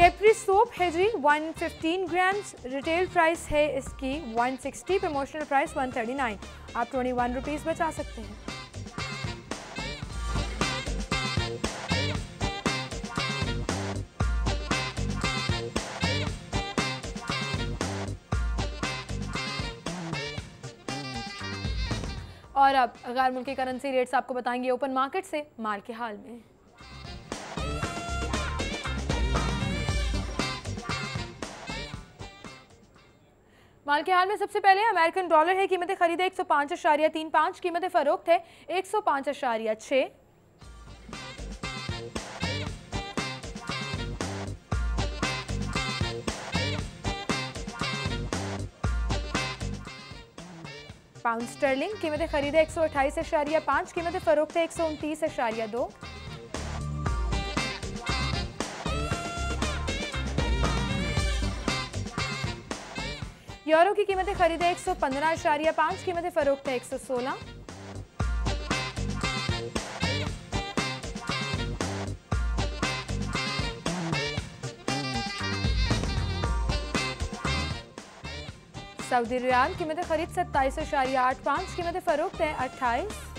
कैप्री सोप है जी 115 ग्राम्स, रिटेल प्राइस है इसकी 160, प्रमोशनल प्राइस 139। आप 21 रुपीज़ बचा सकते हैं। और अब गैर मुल्की करेंसी रेट्स आपको बताएंगे ओपन मार्केट से माल के हाल में। माल के हाल में सबसे पहले अमेरिकन डॉलर है, कीमतें खरीदे 105.35, कीमतें फरोख्त है 105.6। पाउंड स्टर्लिंग, कीमतें खरीदे 128.5, कीमतें फरोख्त है 129.2। यूरो की कीमतें खरीदे 115.5, कीमतें फरोख्त है 116। सऊदी रियाल, कीमतें खरीद 27.85, कीमतें फरोख्त है 28।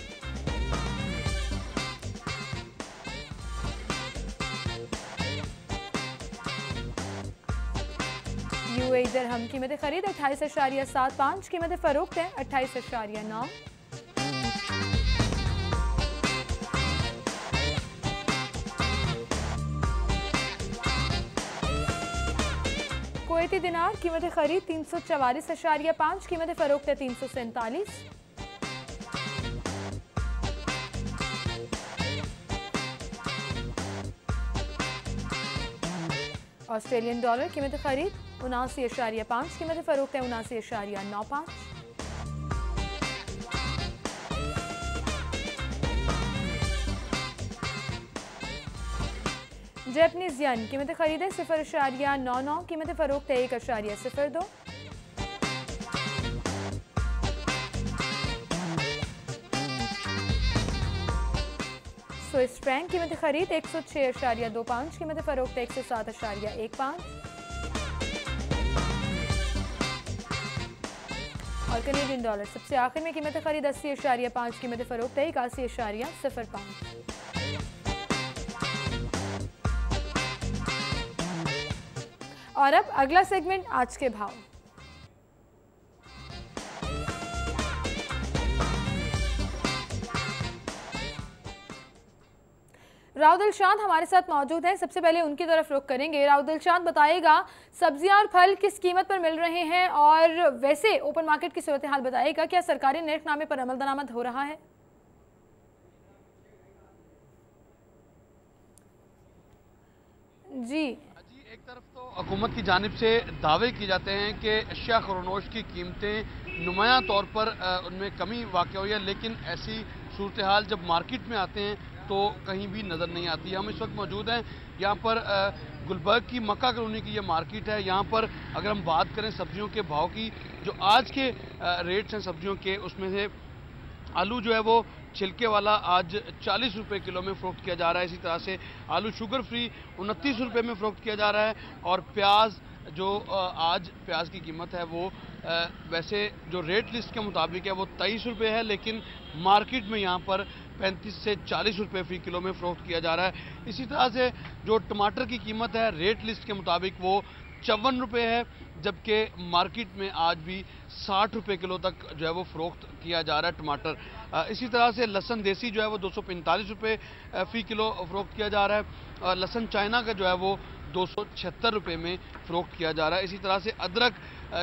यूएई दिरहम, कीमतें खरीद 28.75, कीमतें फरोख्त है 28.9। कुवैती दिनार, कीमतें खरीद 344.5, कीमतें फरोख्त है 347। ऑस्ट्रेलियन डॉलर, कीमतें खरीद 79.5, कीमतें फरोख्त है 79.95। जैपनीज येन, कीमतें खरीदें 0.99, कीमतें फरोख्त है 1.02। स्विस फ्रैंक, कीमतें खरीद 106.25, कीमतें फरोख्त है 107.15। और कनेडियन डॉलर सबसे आखिर में, कीमतें खरीद 80.5, कीमतें फरोख्त है 81.05। और अब अगला सेगमेंट, आज के भाव। राव दिलशाद हमारे साथ मौजूद हैं, सबसे पहले उनकी तरफ रुख करेंगे। राव दिलशाद बताइएगा, सब्जियां और फल किस कीमत पर मिल रहे हैं, और वैसे ओपन मार्केट की सूरत हाल बताइएगा, क्या सरकारी निर्खनामे पर अमल दरामद हो रहा है? जी, एक तरफ तो हुकूमत की जानिब से दावे किए जाते हैं कि अशिया खरोनोश की कीमतें नुमाया तौर पर उनमें कमी वाक़ हुई है, लेकिन ऐसी सूरत हाल जब मार्केट में आते हैं तो कहीं भी नज़र नहीं आती। हम इस वक्त मौजूद हैं यहाँ पर गुलबर्ग की मक्का कॉलोनी की ये मार्केट है। यहाँ पर अगर हम बात करें सब्जियों के भाव की, जो आज के रेट्स हैं सब्जियों के, उसमें से आलू जो है वो छिलके वाला आज 40 रुपये किलो में फ़रोख्त किया जा रहा है। इसी तरह से आलू शुगर फ्री 29 रुपये में फ़रोख्त किया जा रहा है। और प्याज जो आज प्याज की कीमत है वो वैसे जो रेट लिस्ट के मुताबिक है वो 23 रुपये है, लेकिन मार्केट में यहाँ पर 35 से 40 रुपये फ़ी किलो में फ़रोख्त किया जा रहा है। इसी तरह से जो टमाटर की कीमत है रेट लिस्ट के मुताबिक वो 54 रुपये है, जबकि मार्केट में आज भी 60 रुपये किलो तक जो है वो फ़रोख्त किया जा रहा है टमाटर। इसी तरह से लहसुन देसी जो है वो 245 रुपये फ़ी किलो फ़रोख्त किया जा रहा है। और लहसुन चाइना का जो है वो 276 रुपये में फ़रोख्त किया जा रहा है। इसी तरह से अदरक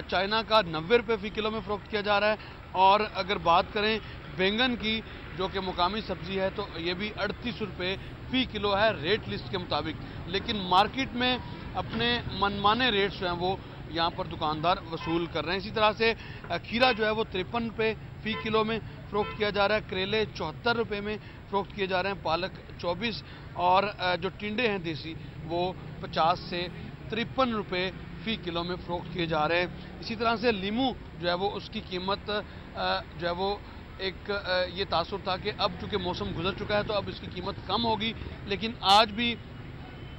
चाइना का 90 रुपये फ़ी किलो में फ़रोख्त किया जा रहा है। और अगर बात करें बैंगन की, जो कि मुकामी सब्ज़ी है, तो ये भी 38 रुपये फ़ी किलो है रेट लिस्ट के मुताबिक, लेकिन मार्केट में अपने मनमाने रेट्स जो हैं वो यहाँ पर दुकानदार वसूल कर रहे हैं। इसी तरह से खीरा जो है वो 53 रुपये फ़ी किलो में फ़रोख्त किया जा रहा है। करेले 74 रुपये में फ़रोख्त किए जा रहे हैं, पालक 24, और जो टिंडे हैं देसी वो 50 से 53 रुपये फ़ी किलो में फ़रोख्त किए जा रहे हैं। इसी तरह से लीमू जो है वो उसकी कीमत जो है वो एक ये तासुर था कि अब चूँकि मौसम गुजर चुका है तो अब इसकी कीमत कम होगी, लेकिन आज भी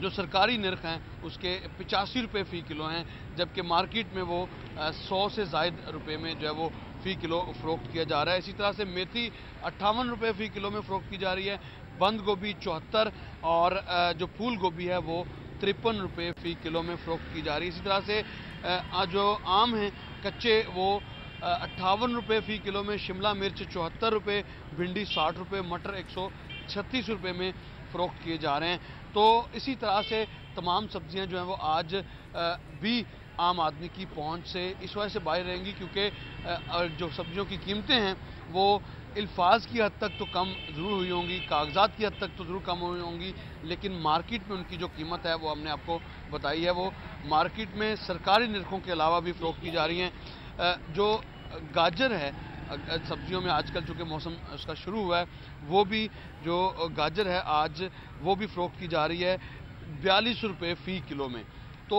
जो सरकारी निर्ख हैं उसके 85 रुपये फ़ी किलो हैं, जबकि मार्केट में वो 100 से ज़ायद रुपये में जो है वो फ़ी किलो फ़रोख्त किया जा रहा है। इसी तरह से मेथी 58 रुपये फ़ी किलो में फ़रोख्त की जा रही है, बंद गोभी 74 और जो फूल गोभी है वो 53 रुपये फ़ी किलो में फ़रोख्त की जा रही है। इसी तरह से जो आम हैं कच्चे वो 58 रुपये फ़ी किलो में, शिमला मिर्च 74 रुपये, भिंडी 60 रुपये, मटर 136 रुपये में फ़रोख्त किए जा रहे हैं। तो इसी तरह से तमाम सब्जियां जो हैं वो आज भी आम आदमी की पहुंच से इस वजह से बाहर रहेंगी क्योंकि जो सब्जियों की कीमतें हैं वो अल्फाज की हद तक तो कम ज़रूर हुई होंगी, कागजात की हद तक तो ज़रूर कम हुई होंगी, लेकिन मार्केट में उनकी जो कीमत है वो हमने आपको बताई है, वो मार्केट में सरकारी निर्खों के अलावा भी फ़रोख्त की जा रही हैं। जो गाजर है सब्जियों में आजकल चूँकि मौसम उसका शुरू हुआ है, वो भी जो गाजर है आज वो भी फ़रोख्त की जा रही है 42 रुपये फ़ी किलो में। तो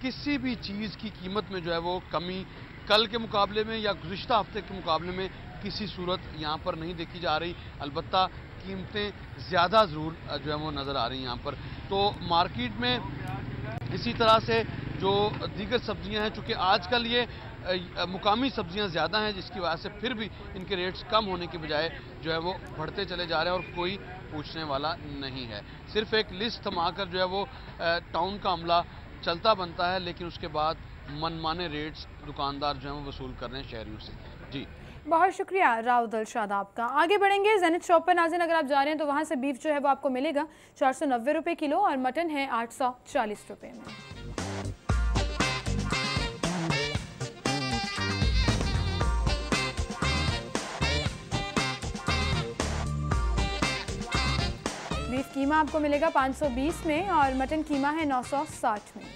किसी भी चीज़ की कीमत में जो है वो कमी कल के मुकाबले में या गुज़िश्ता हफ्ते के मुकाबले में किसी सूरत यहाँ पर नहीं देखी जा रही, अलबत्ता कीमतें ज़्यादा ज़रूर जो है वो नज़र आ रही हैं यहाँ पर। तो मार्केट में इसी तरह से जो दीगर सब्जियां हैं, चूँकि आजकल ये मुकामी सब्जियां ज़्यादा हैं जिसकी वजह से फिर भी इनके रेट्स कम होने के बजाय जो है वो बढ़ते चले जा रहे हैं और कोई पूछने वाला नहीं है। सिर्फ एक लिस्ट थमाकर जो है वो टाउन का अमला चलता बनता है, लेकिन उसके बाद मनमाने रेट्स दुकानदार जो हैं वो वसूल कर रहे हैं शहरियों से। जी बहुत शुक्रिया राव दिलशाद आपका। आगे बढ़ेंगे ज़ेनिथ शॉप पर। नाज़रीन अगर आप जा रहे हैं तो वहाँ से बीफ जो है वो आपको मिलेगा 490 रुपये किलो और मटन है 840 रुपये में। बीफ कीमा आपको मिलेगा 520 में और मटन कीमा है 960 में।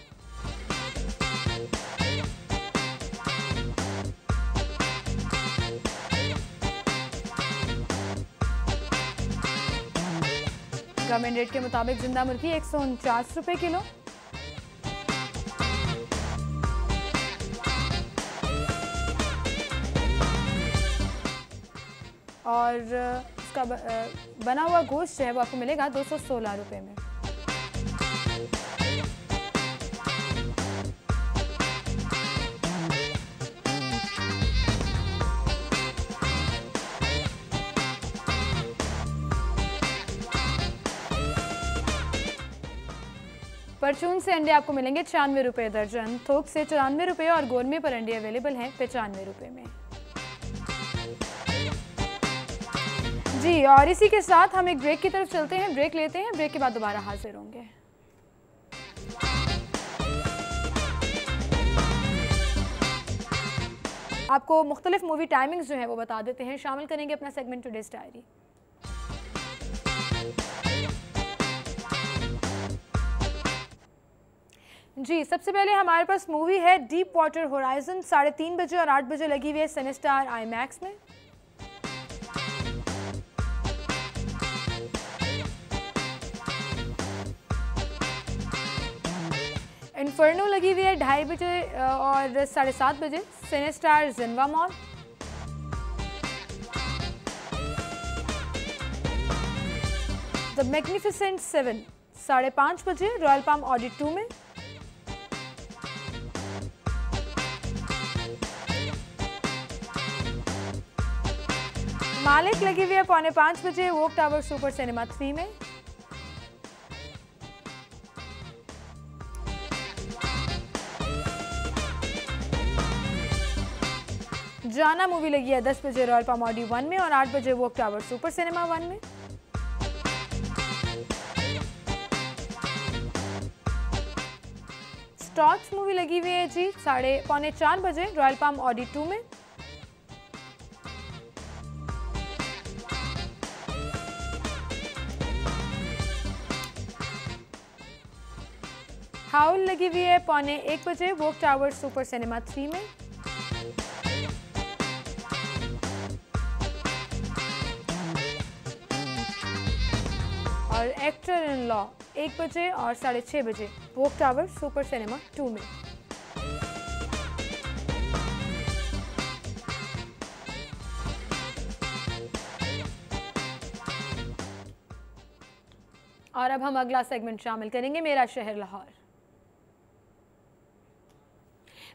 गवर्नमेंट रेट के मुताबिक जिंदा मुर्गी 149 रुपये किलो। और उसका बना हुआ गोश्त जो है वो आपको मिलेगा 216 रुपये में। परचून से अंडे आपको मिलेंगे 96 रुपये दर्जन, थोक से 94 रुपये और गोरमे पर अंडे अवेलेबल हैं 95 रुपये में। जी और इसी के साथ हम एक ब्रेक की तरफ चलते हैं, ब्रेक लेते हैं, ब्रेक के बाद दोबारा हाजिर होंगे। आपको मुख्तलिफ मूवी टाइमिंग्स जो है वो बता देते हैं, शामिल करेंगे अपना सेगमेंट टुडेज डायरी। जी सबसे पहले हमारे पास मूवी है डीप वाटर होराइजन, 3:30 बजे और 8 बजे लगी हुई है सिनेस्टार आईमैक्स में। इन्फर्नो लगी हुई है 2:30 बजे और 7:30 बजे सिनेस्टार जिन्वा मॉल। द मैग्निफिसेंट 7 5:30 बजे रॉयल पाम ऑडिट 2 में। मालिक लगी हुई है 4:45 बजे वोक टावर सुपर सिनेमा 3 में। जाना मूवी लगी है 10 बजे रॉयल पाम ऑडी 1 में और 8 बजे वोक टावर सुपर सिनेमा 1 में। स्टॉक्स मूवी लगी हुई है जी 3:45 बजे रॉयल पाम ऑडी 2 में। हाउल लगी हुई है 1:45 बजे वोक टावर सुपर सिनेमा 3 में। और एक्टर इन लॉ 1 बजे और 6:30 बजे वोक टावर सुपर सिनेमा 2 में। और अब हम अगला सेगमेंट शामिल करेंगे, मेरा शहर लाहौर।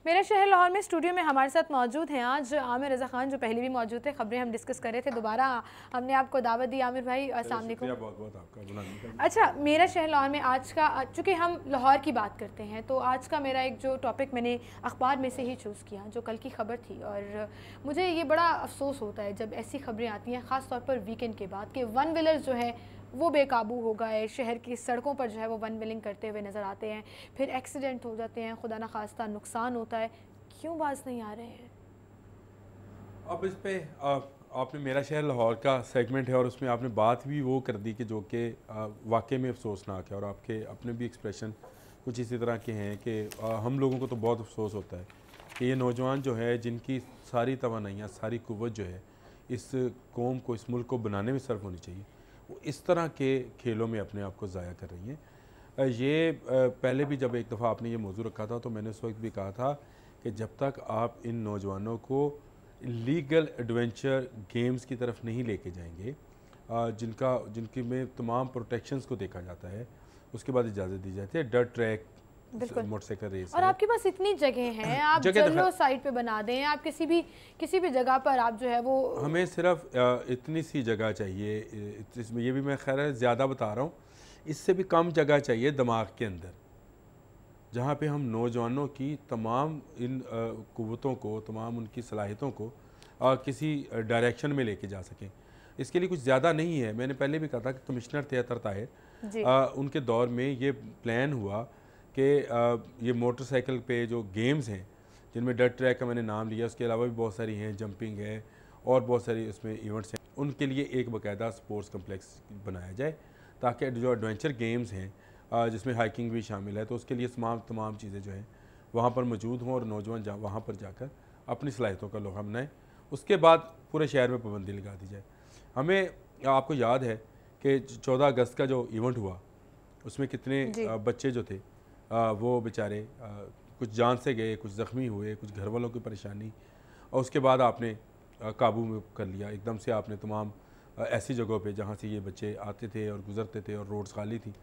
मेरा शहर लाहौर में स्टूडियो में हमारे साथ मौजूद हैं आज आमिर रज़ा खान, जो पहले भी मौजूद थे। खबरें हम डिस्कस कर रहे थे, दोबारा हमने आपको दावत दी। आमिर भाई अस्सलाम वालेकुम। बहुत-बहुत आपका। अच्छा, मेरा शहर लाहौर में आज का, चूँकि हम लाहौर की बात करते हैं, तो आज का मेरा एक जो टॉपिक मैंने अखबार में से ही चूज़ किया, जो कल की खबर थी, और मुझे ये बड़ा अफसोस होता है जब ऐसी खबरें आती हैं, ख़ास तौर पर वीकेंड के बाद, कि वन व्हीलर्स जो है वो बेकाबू हो गए, शहर की सड़कों पर जो है वो वन व्हीलिंग करते हुए नज़र आते हैं, फिर एक्सीडेंट हो जाते हैं, खुदा न खास्ता नुकसान होता है। क्यों बाज नहीं आ रहे हैं? अब इस पे आपने मेरा शहर लाहौर का सेगमेंट है और उसमें आपने बात भी वो कर दी कि जो कि वाकई में अफसोसनाक है, और आपके अपने भी एक्सप्रेशन कुछ इसी तरह के हैं कि हम लोगों को तो बहुत अफसोस होता है कि ये नौजवान जो है, जिनकी सारी तवानाइयाँ, सारी कुव्वत जो है इस कौम को, इस मुल्क को बनाने में सर्फ होनी चाहिए, वो इस तरह के खेलों में अपने आप को ज़ाया कर रही हैं। ये पहले भी जब एक दफ़ा आपने ये मौजू रखा था तो मैंने उस वक्त भी कहा था कि जब तक आप इन नौजवानों को लीगल एडवेंचर गेम्स की तरफ नहीं लेके जाएंगे, जिनकी में तमाम प्रोटेक्शंस को देखा जाता है, उसके बाद इजाज़त दी जाती है। डर्ट ट्रैक, मोटरसाइकिल रेस, और आपके पास इतनी जगह है, आप चलो साइड पे बना दें, आप किसी भी जगह पर आप जो है वो, हमें सिर्फ इतनी सी जगह चाहिए। इसमें ये भी मैं खैर ज़्यादा बता रहा हूँ, इससे भी कम जगह चाहिए दिमाग के अंदर, जहाँ पे हम नौजवानों की तमाम इन कुव्वतों को, तमाम उनकी सलाहियतों को किसी डायरेक्शन में लेके जा सकें। इसके लिए कुछ ज़्यादा नहीं है। मैंने पहले भी कहा था कि कमिश्नर थे अतर ताहिर, उनके दौर में ये प्लान हुआ कि ये मोटरसाइकिल पे जो गेम्स हैं, जिनमें डर्ट ट्रैक का मैंने नाम लिया, उसके अलावा भी बहुत सारी हैं, जंपिंग है और बहुत सारी उसमें इवेंट्स हैं, उनके लिए एक बाकायदा स्पोर्ट्स कम्प्लेक्स बनाया जाए, ताकि जो एडवेंचर गेम्स हैं जिसमें हाइकिंग भी शामिल है, तो उसके लिए तमाम चीज़ें जो हैं वहाँ पर मौजूद हों और नौजवान वहाँ पर जाकर अपनी सलाहियतों का लोहा बनाएँ। उसके बाद पूरे शहर में पाबंदी लगा दी जाए। हमें, आपको याद है कि 14 अगस्त का जो इवेंट हुआ, उसमें कितने बच्चे जो थे वो बेचारे कुछ जान से गए, कुछ ज़ख्मी हुए, कुछ घर वालों की परेशानी, और उसके बाद आपने काबू में कर लिया। एकदम से आपने तमाम ऐसी जगहों पे जहाँ से ये बच्चे आते थे और गुजरते थे और रोड्स खाली थी,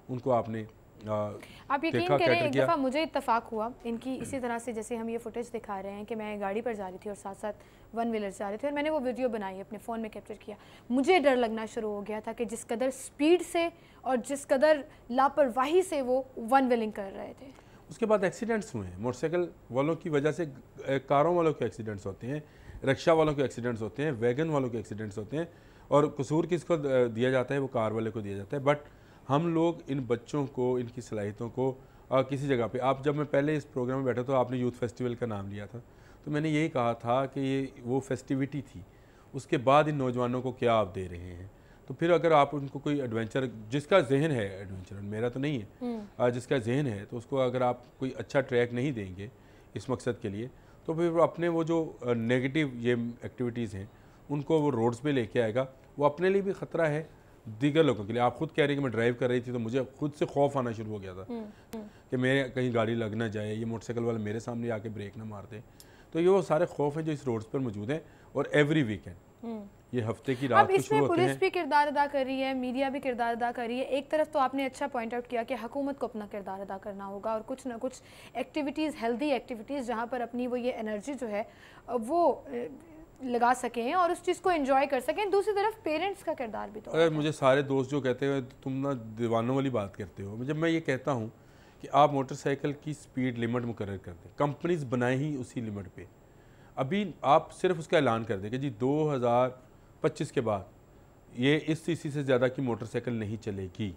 उनको आपने आप यकीन करें, एक दफ़ा मुझे इत्तफाक हुआ इनकी इसी तरह से, जैसे हम ये फुटेज दिखा रहे हैं कि मैं गाड़ी पर जा रही थी और साथ साथ वन व्हीलर जा रहे थे, और मैंने वो वीडियो बनाई, अपने फ़ोन में कैप्चर किया। मुझे डर लगना शुरू हो गया था कि जिस कदर स्पीड से और जिस कदर लापरवाही से वो वन व्हीलिंग कर रहे थे। उसके बाद एक्सीडेंट्स हुए हैं मोटरसाइकिल वालों की वजह से, कारों वालों के एक्सीडेंट्स होते हैं, रिक्शा वालों के एक्सीडेंट्स होते हैं, वैगन वालों के एक्सीडेंट्स होते हैं, और कसूर किसको दिया जाता है? वो कार वाले को दिया जाता है। बट हम लोग इन बच्चों को, इनकी सलाहियतों को किसी जगह पे, आप जब मैं पहले इस प्रोग्राम में बैठा तो आपने यूथ फेस्टिवल का नाम लिया था, तो मैंने यही कहा था कि ये वो फेस्टिविटी थी, उसके बाद इन नौजवानों को क्या आप दे रहे हैं? तो फिर अगर आप उनको कोई एडवेंचर, जिसका जहन है एडवेंचर, मेरा तो नहीं है, जिसका जहन है, तो उसको अगर आप कोई अच्छा ट्रैक नहीं देंगे इस मकसद के लिए, तो फिर वो अपने वो जो नेगेटिव ये एक्टिविटीज़ हैं उनको वो रोड्स पे लेके आएगा। वो अपने लिए भी ख़तरा है, दीगर लोगों के लिए। आप खुद कह रहे हैं कि मैं ड्राइव कर रही थी तो मुझे खुद से खौफ आना शुरू हो गया था कि मैं कहीं गाड़ी लग ना जाए, ये मोटरसाइकिल वाला मेरे सामने आके ब्रेक ना मार दे। तो ये वो सारे खौफ हैं जो इस रोड्स पर मौजूद हैं, और एवरी वीकेंड, ये हफ्ते की रात को शुरू होते हैं। पुलिस भी किरदार अदा कर रही है, मीडिया भी किरदार अदा कर रही है। एक तरफ तो आपने अच्छा पॉइंट आउट किया कि हुकूमत को अपना किरदार अदा करना होगा और कुछ ना कुछ एक्टिविटीज़, हेल्दी एक्टिविटीज़, जहाँ पर अपनी वो ये एनर्जी जो है वो लगा सकें और उस चीज़ को एंजॉय कर सकें। दूसरी तरफ पेरेंट्स का किरदार भी तो। अगर मुझे सारे दोस्त जो कहते हैं तुम ना दीवानों वाली बात करते हो, जब मैं ये कहता हूँ कि आप मोटरसाइकिल की स्पीड लिमिट मुकर्रर कर दें, कंपनीज बनाए ही उसी लिमिट पे, अभी आप सिर्फ उसका ऐलान कर दें कि जी 2025 के बाद ये इस सीसी से ज़्यादा की मोटरसाइकिल नहीं चलेगी,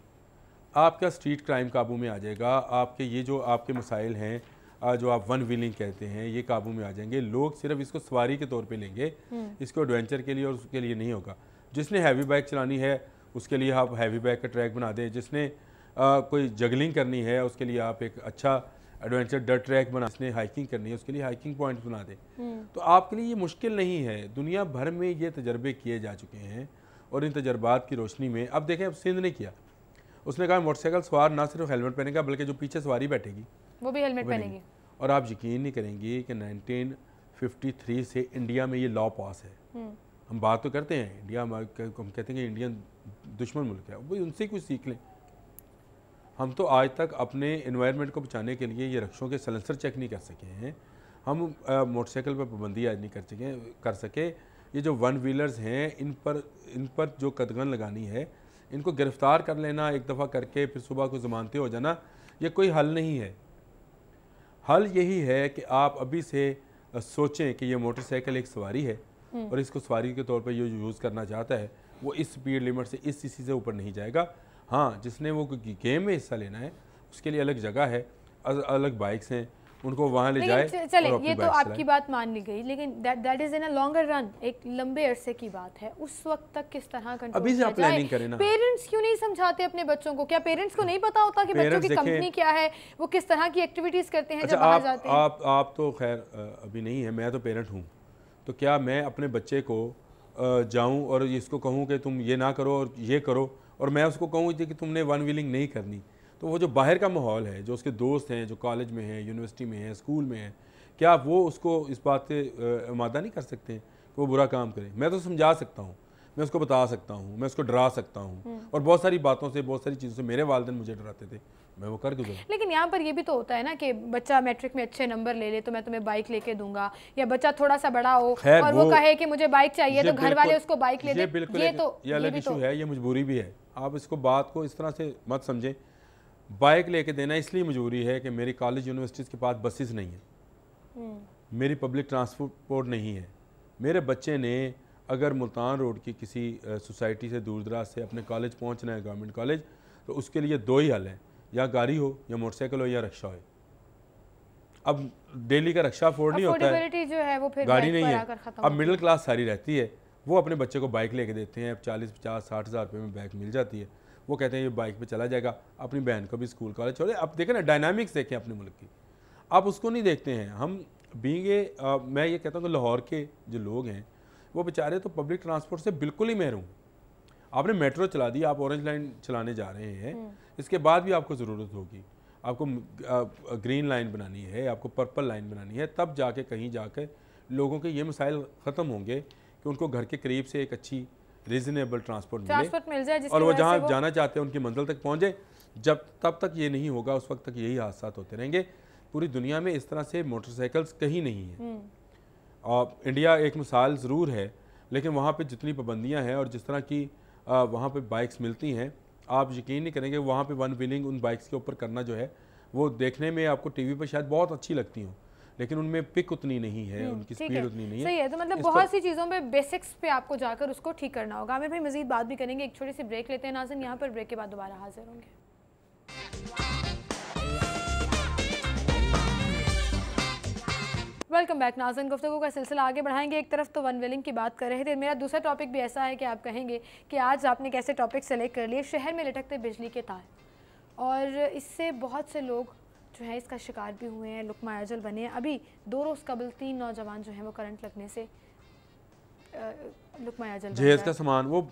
आपका स्ट्रीट क्राइम काबू में आ जाएगा, आपके ये जो आपके मसाइल हैं, जो आप वन व्हीलिंग कहते हैं, ये काबू में आ जाएंगे। लोग सिर्फ इसको सवारी के तौर पे लेंगे, इसको एडवेंचर के लिए और उसके लिए नहीं होगा। जिसने हैवी बाइक चलानी है उसके लिए आप हैवी बाइक का ट्रैक बना दें, जिसने कोई जगलिंग करनी है उसके लिए आप एक अच्छा एडवेंचर डर्ट ट्रैक बना, जिसने हाइकिंग करनी है उसके लिए हाइकिंग पॉइंट बना दें। तो आपके लिए ये मुश्किल नहीं है। दुनिया भर में ये तजर्बे किए जा चुके हैं और इन तजर्बात की रोशनी में अब देखें, अब सिंध ने किया, उसने कहा मोटरसाइकिल सवार ना सिर्फ हेलमेट पहनेगा बल्कि जो पीछे सवारी बैठेगी वो भी हेलमेट पहनेगी। और आप यकीन नहीं करेंगे कि 1953 से इंडिया में ये लॉ पास है। हम बात तो करते हैं इंडिया, हम कहते हैं कि इंडियन दुश्मन मुल्क है, वो उनसे कुछ सीख लें। हम तो आज तक अपने इन्वायरमेंट को बचाने के लिए ये रक्षों के सलेंसर चेक नहीं कर सके हैं, हम मोटरसाइकिल पर पाबंदी आज नहीं कर सके। ये जो वन व्हीलर्स हैं इन पर जो कदगन लगानी है, इनको गिरफ्तार कर लेना एक दफ़ा करके फिर सुबह को ज़मानते हो जाना, ये कोई हल नहीं है। हल यही है कि आप अभी से सोचें कि ये मोटरसाइकिल एक सवारी है और इसको सवारी के तौर पर ये यूज़ करना चाहता है, वो इस स्पीड लिमिट से इस सीसी से ऊपर नहीं जाएगा। हाँ, जिसने वो गेम में हिस्सा लेना है उसके लिए अलग जगह है, अलग बाइक्स हैं, उनको वहाँ ले जाए। चले, ये तो आपकी बात मान ली गई, लेकिन that is in a longer run, एक लंबे अरसे की बात है। उस वक्त तक किस तरह कंट्रोल अभी से आप प्लानिंग करें ना। पेरेंट्स क्यों नहीं समझाते अपने बच्चों को? क्या पेरेंट्स को नहीं पता होता कि बच्चों की कंपनी क्या है, वो किस तरह की एक्टिविटीज करते हैं जब बाहर जाते हैं? आप तो खैर अभी नहीं है, मैं तो पेरेंट हूँ, तो क्या मैं अपने बच्चे को जाऊँ और इसको कहूँ कि तुम ये ना करो और ये करो, और मैं उसको कहूँ कि तुमने वन व्हीलिंग नहीं करनी? तो वो जो बाहर का माहौल है, जो उसके दोस्त हैं, जो कॉलेज में हैं, यूनिवर्सिटी में हैं, स्कूल में हैं, क्या वो उसको इस बात से आमादा नहीं कर सकते हैं कि वो बुरा काम करे? मैं तो समझा सकता हूँ, मैं उसको बता सकता हूँ, मैं उसको डरा सकता हूँ, और बहुत सारी बातों से, बहुत सारी चीज़ों से मेरे वालिदैन मुझे डराते थे, मैं वो कर गुजरा। लेकिन यहाँ पर ये भी तो होता है ना कि बच्चा मैट्रिक में अच्छे नंबर ले ले तो मैं तुम्हें बाइक लेके दूंगा, या बच्चा थोड़ा सा बड़ा हो और वो कहे कि मुझे बाइक चाहिए तो घर वाले उसको बाइक ले दे। ये अलग इशू है, ये मजबूरी भी है। आप इसको बात को इस तरह से मत समझें। बाइक लेके देना इसलिए मजबूरी है कि मेरी कॉलेज यूनिवर्सिटीज़ के पास बसेस नहीं है, मेरी पब्लिक ट्रांसपोर्ट नहीं है। मेरे बच्चे ने अगर मुल्तान रोड की किसी सोसाइटी से दूर दराज से अपने कॉलेज पहुंचना है, गवर्नमेंट कॉलेज, तो उसके लिए दो ही हल हैं, या गाड़ी हो, या मोटरसाइकिल हो, या रिक्शा हो। अब डेली का रिक्शा अफोर्ड नहीं होता है, जो है वो फिर गाड़ी नहीं है। अब मिडिल क्लास सारी रहती है, वो अपने बच्चे को बाइक लेके देते हैं। अब 40, 50, 60 हज़ार रुपये में बाइक मिल जाती है, वो कहते हैं ये बाइक पे चला जाएगा, अपनी बहन को भी स्कूल कॉलेज छोड़े। अब देखें ना, डायनामिक्स देखें अपने मुल्क की, आप उसको नहीं देखते हैं। हम मैं ये कहता हूँ कि लाहौर के जो लोग हैं वो बेचारे तो पब्लिक ट्रांसपोर्ट से बिल्कुल ही महरूम। आपने मेट्रो चला दी, आप ऑरेंज लाइन चलाने जा रहे हैं, इसके बाद भी आपको ज़रूरत होगी, आपको ग्रीन लाइन बनानी है, आपको पर्पल लाइन बनानी है, तब जाके कहीं जाकर लोगों के ये मसाइल ख़त्म होंगे कि उनको घर के करीब से एक अच्छी रीजनेबल ट्रांसपोर्ट मिल जाए और वो जहाँ जाना चाहते हैं उनकी मंजिल तक पहुँचे। जब तब तक ये नहीं होगा, उस वक्त तक यही हादसा होते रहेंगे। पूरी दुनिया में इस तरह से मोटरसाइकिल्स कहीं नहीं है। और इंडिया एक मिसाल ज़रूर है, लेकिन वहाँ पे जितनी पाबंदियाँ हैं और जिस तरह की वहाँ पे बाइक्स मिलती हैं, आप यकीन नहीं करेंगे वहाँ पे वन व्हीलिंग उन बाइक्स के ऊपर करना जो है वो देखने में आपको टीवी पर शायद बहुत अच्छी लगती हो, लेकिन उनमें पिक उतनी नहीं है, उनकी स्पीड उतनी नहीं है। सही है, तो मतलब बहुत सी चीज़ों पे बेसिक्स पे आपको जाकर उसको ठीक करना होगा। आमिर भाई मजीद बात भी करेंगे, एक छोटी सी ब्रेक लेते हैं नाज़रीन, यहाँ पर ब्रेक के बाद दोबारा हाजिर होंगे। वेलकम बैक नाज़रीन, गुफ्तगू का सिलसिला आगे बढ़ाएंगे। एक तरफ तो वन व्हीलिंग की बात कर रहे थे, मेरा दूसरा टॉपिक भी ऐसा है कि आप कहेंगे कि आज आपने कैसे टॉपिक सेलेक्ट कर लिए, शहर में लटकते बिजली के तार, और इससे बहुत से लोग जो है इसका शिकार भी हुए हैं, लुकमा अजल बने हैं। अभी 2 रोज़ कबल 3 नौजवान जो हैं वो करंट लगने से लुकमा अजल जहेज़ का सामान, वो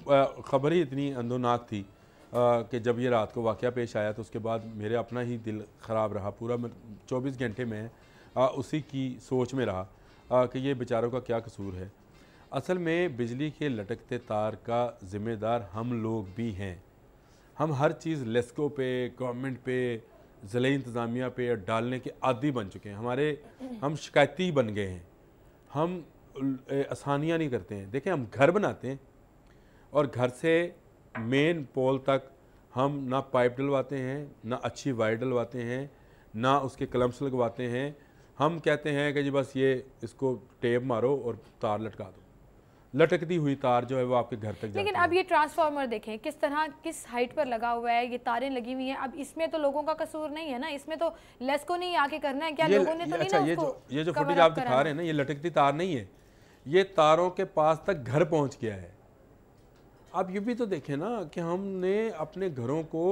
ख़बर ही इतनी अंदोनाक थी कि जब ये रात को वाक़या पेश आया तो उसके बाद मेरे अपना ही दिल ख़राब रहा। पूरा 24 घंटे में उसी की सोच में रहा कि ये बेचारों का क्या कसूर है। असल में बिजली के लटकते तार का ज़िम्मेदार हम लोग भी हैं। हम हर चीज़ लेस्को पे, गवर्नमेंट पे, ज़िले इंतज़ामिया पे डालने के आदी बन चुके हैं। हम शिकायती बन गए हैं, हम आसानियाँ नहीं करते हैं। देखें, हम घर बनाते हैं और घर से मेन पोल तक हम ना पाइप डलवाते हैं, ना अच्छी वायर डलवाते हैं, ना उसके कलम्स लगवाते हैं। हम कहते हैं कि जी बस ये इसको टेप मारो और तार लटका दो। लटकती हुई तार जो है वो आपके घर तक जाती है। लेकिन अब ये ट्रांसफार्मर देखें किस तरह, किस हाइट पर लगा हुआ है, ये तारें लगी हुई हैं। अब इसमें तो लोगों का कसूर नहीं है ना, इसमें तो लेस्को नहीं आके करना है क्या? लोगों ने तो नहीं ना उसको ये जो फुटेज आप दिखा रहे हैं ना, ये लटकती तार नहीं है, ये तारों के पास तक घर पहुंच गया है। अब ये भी तो देखें ना कि हमने अपने घरों को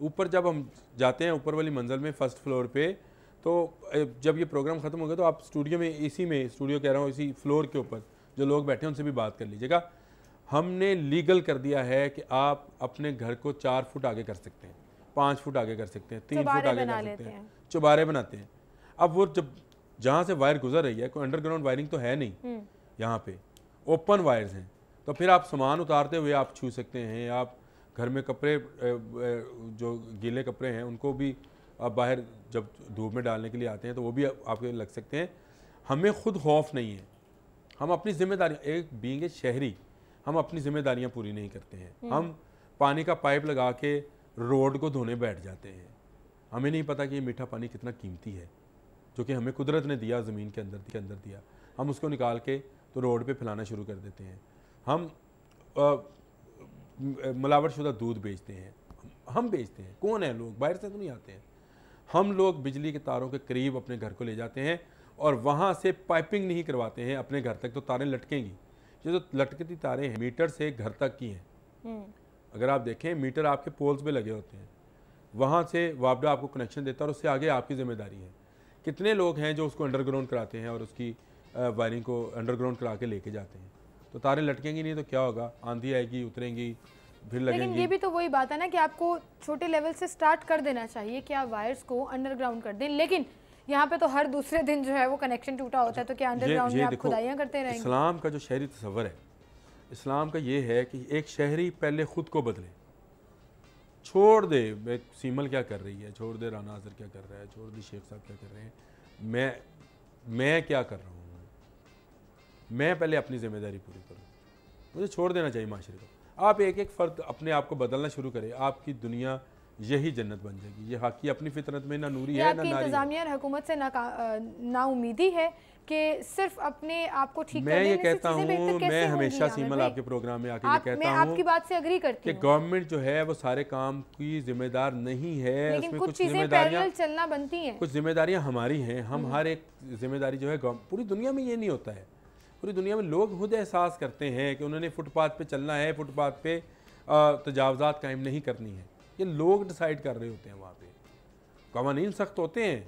ऊपर, जब हम जाते हैं ऊपर वाली मंजिल में फर्स्ट फ्लोर पे, तो जब ये प्रोग्राम ख़त्म हो गया तो आप स्टूडियो में, स्टूडियो कह रहा हूँ, इसी फ्लोर के ऊपर जो लोग बैठे हैं उनसे भी बात कर लीजिएगा। हमने लीगल कर दिया है कि आप अपने घर को 4 फुट आगे कर सकते हैं, 5 फुट आगे कर सकते हैं, 3 फुट आगे कर सकते हैं, चुबारे बनाते हैं। अब वो जब जहाँ से वायर गुजर रही है, कोई अंडरग्राउंड वायरिंग तो है नहीं, यहाँ पे ओपन वायर्स हैं, तो फिर आप सामान उतारते हुए आप छू सकते हैं, आप घर में कपड़े जो गीले कपड़े हैं उनको भी आप बाहर जब धूप में डालने के लिए आते हैं तो वो भी आपके लग सकते हैं। हमें खुद खौफ नहीं है, हम अपनी जिम्मेदारी, एक बीइंग शहरी, हम अपनी जिम्मेदारियां पूरी नहीं करते हैं। हम पानी का पाइप लगा के रोड को धोने बैठ जाते हैं। हमें नहीं पता कि ये मीठा पानी कितना कीमती है, जो कि हमें कुदरत ने दिया, ज़मीन के अंदर दिया। हम उसको निकाल के तो रोड पे फैलाना शुरू कर देते हैं। हम मिलावटशुदा दूध बेचते हैं, हम बेचते हैं। कौन है लोग? बाहर से तो नहीं आते हैं। हम लोग बिजली के तारों के करीब अपने घर को ले जाते हैं और वहाँ से पाइपिंग नहीं करवाते हैं अपने घर तक, तो तारें लटकेंगी। ये जो लटकती तारें हैं मीटर से घर तक की हैं। अगर आप देखें मीटर आपके पोल्स पे लगे होते हैं, वहाँ से वापडा आपको कनेक्शन देता है और उससे आगे आपकी जिम्मेदारी है। कितने लोग हैं जो उसको अंडरग्राउंड कराते हैं और उसकी वायरिंग को अंडरग्राउंड करा के लेके जाते हैं। तो तारें लटकेंगी नहीं तो क्या होगा? आंधी आएगी, उतरेंगी, फिर लगेंगी। लेकिन ये भी तो वही बात है ना कि आपको छोटे लेवल से स्टार्ट कर देना चाहिए कि आप वायर्स को अंडरग्राउंड कर दें, लेकिन यहाँ पे तो हर दूसरे दिन जो है वो कनेक्शन टूटा होता है, तो क्या अंडरग्राउंड में आप खुदाइयाँ करते रहेंगे? इस्लाम का जो शहरी तस्वर है, इस्लाम का ये है कि एक शहरी पहले खुद को बदले, छोड़ दे सीमल क्या कर रही है, छोड़ दे राना आज़र क्या कर रहा है, छोड़ दे शेख साहब क्या कर रहे हैं, मैं क्या कर रहा हूँ, मैं पहले अपनी जिम्मेदारी पूरी करूँ। मुझे छोड़ देना चाहिए माशरे को। आप एक एक फ़र्द अपने आप को बदलना शुरू करें, आपकी दुनिया यही जन्नत बन जाएगी। ये हाकी अपनी फितरत में ना नूरी है ना नारी है। इंतजामिया और हुकूमत से नाउमीदी है कि सिर्फ अपने आप को ठीक मैं ये कहता हूँ, मैं हमेशा सीमल आपके प्रोग्राम में आके ये कहता हूँ, आपकी बात से अग्री करती हूँ कि गवर्नमेंट जो है वो सारे काम की जिम्मेदार नहीं है। लेकिन कुछ जिम्मेदारियां चलना बनती हैं, कुछ जिम्मेदारियां हमारी हैं। हम हर एक जिम्मेदारी जो है, पूरी दुनिया में ये नहीं होता है। पूरी दुनिया में लोग खुद एहसास करते हैं कि उन्होंने फुटपाथ पे चलना है, फुटपाथ पे तजावज़ात कायम नहीं करनी है। ये लोग डिसाइड कर रहे होते हैं। वहाँ पे कवानीन सख्त होते हैं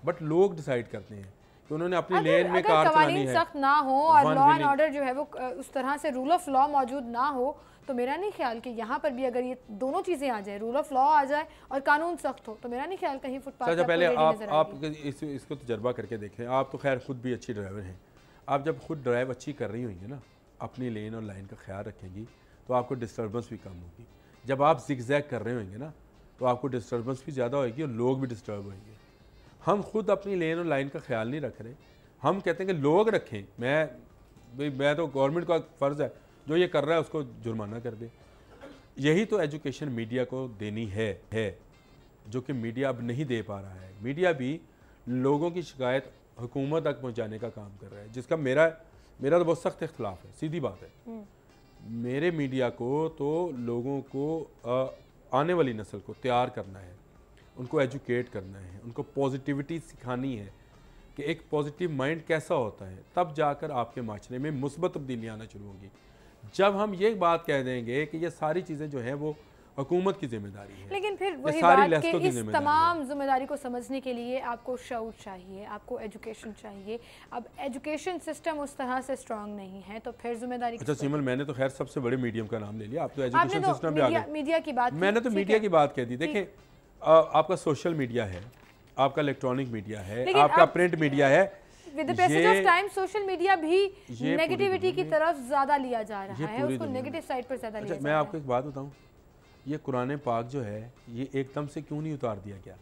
बट लोग डिसाइड करते हैं कि उन्होंने अपनी लेन में कार चलानी है। सख्त ना हो और लॉ एंड ऑर्डर जो है वो उस तरह से रूल ऑफ लॉ मौजूद ना हो, तो मेरा नहीं ख्याल कि यहाँ पर भी अगर ये दोनों चीज़ें आ जाए, रूल ऑफ लॉ आ जाए और कानून सख्त हो, तो मेरा नहीं ख्याल कहीं फुटपाथ पे पहले आप इसको तजर्बा करके देखें। आप तो खैर खुद भी अच्छी ड्राइवर हैं। आप जब खुद ड्राइव अच्छी कर रही होंगी ना, अपनी लेन और लाइन का ख्याल रखेंगी, तो आपको डिस्टर्बेंस भी कम होगी। जब आप जिगजैग कर रहे होंगे ना, तो आपको डिस्टर्बेंस भी ज़्यादा होगी और लोग भी डिस्टर्ब होंगे। हम खुद अपनी लेन और लाइन का ख्याल नहीं रख रहे। हम कहते हैं कि लोग रखें। मैं तो गवर्नमेंट का फ़र्ज़ है, जो ये कर रहा है उसको जुर्माना कर दे। यही तो एजुकेशन मीडिया को देनी है जो कि मीडिया अब नहीं दे पा रहा है। मीडिया भी लोगों की शिकायत हुकूमत तक पहुँचाने का काम कर रहा है, जिसका मेरा तो बहुत सख्त इख्तलाफ है। सीधी बात है। मेरे मीडिया को तो लोगों को आने वाली नस्ल को तैयार करना है, उनको एजुकेट करना है, उनको पॉजिटिविटी सिखानी है कि एक पॉजिटिव माइंड कैसा होता है। तब जाकर आपके माशरे में मुस्बत तब्दीलियाँ आना शुरू होंगी। जब हम ये बात कह देंगे कि ये सारी चीज़ें जो हैं वो हुकूमत की जिम्मेदारी है, लेकिन फिर वही बात कि इस तमाम जिम्मेदारी को समझने के लिए आपको शऊर चाहिए, आपको एजुकेशन चाहिए। अब एजुकेशन सिस्टम उस तरह से स्ट्रांग नहीं है, तो फिर जिम्मेदारी। अच्छा सीमल, मैंने तो खैर सबसे बड़े मीडियम का नाम ले लिया। आप तो एजुकेशन सिस्टम पे आ गए। मीडिया की बात, मैंने तो मीडिया की बात कह दी। देखिए, आपका सोशल मीडिया है, आपका इलेक्ट्रॉनिक मीडिया है, आपका प्रिंट मीडिया है। With the passage of time social media भी नेगेटिविटी की तरफ ज्यादा लिया जा रहा है, उसको नेगेटिव साइड पर ज्यादा लिया जा रहा है। मैं आपको एक बात बताऊं, ये कुरान पाक जो है ये एकदम से क्यों नहीं उतार दिया गया?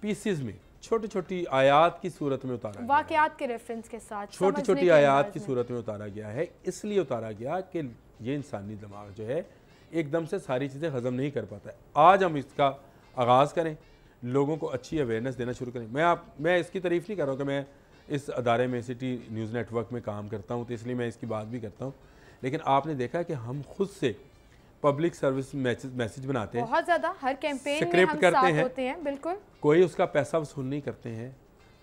पीसेस में, छोटी छोटी आयात की सूरत में उतारा, वाकयात के रेफरेंस के साथ, छोटी छोटी आयात की सूरत में उतारा गया है। इसलिए उतारा गया कि ये इंसानी दिमाग जो है एकदम से सारी चीज़ें हजम नहीं कर पाता है। आज हम इसका आगाज़ करें, लोगों को अच्छी अवेयरनेस देना शुरू करें। मैं इसकी तारीफ़ नहीं कर रहा हूँ कि मैं इस अदारे में सिटी न्यूज़ नेटवर्क में काम करता हूँ, तो इसलिए मैं इसकी बात भी करता हूँ। लेकिन आपने देखा कि हम खुद से पब्लिक सर्विस मैसेज बनाते हैं, बहुत ज़्यादा हर कैंपेन में हम करते साथ होते हैं। बिल्कुल, कोई उसका पैसा वसूल नहीं करते हैं,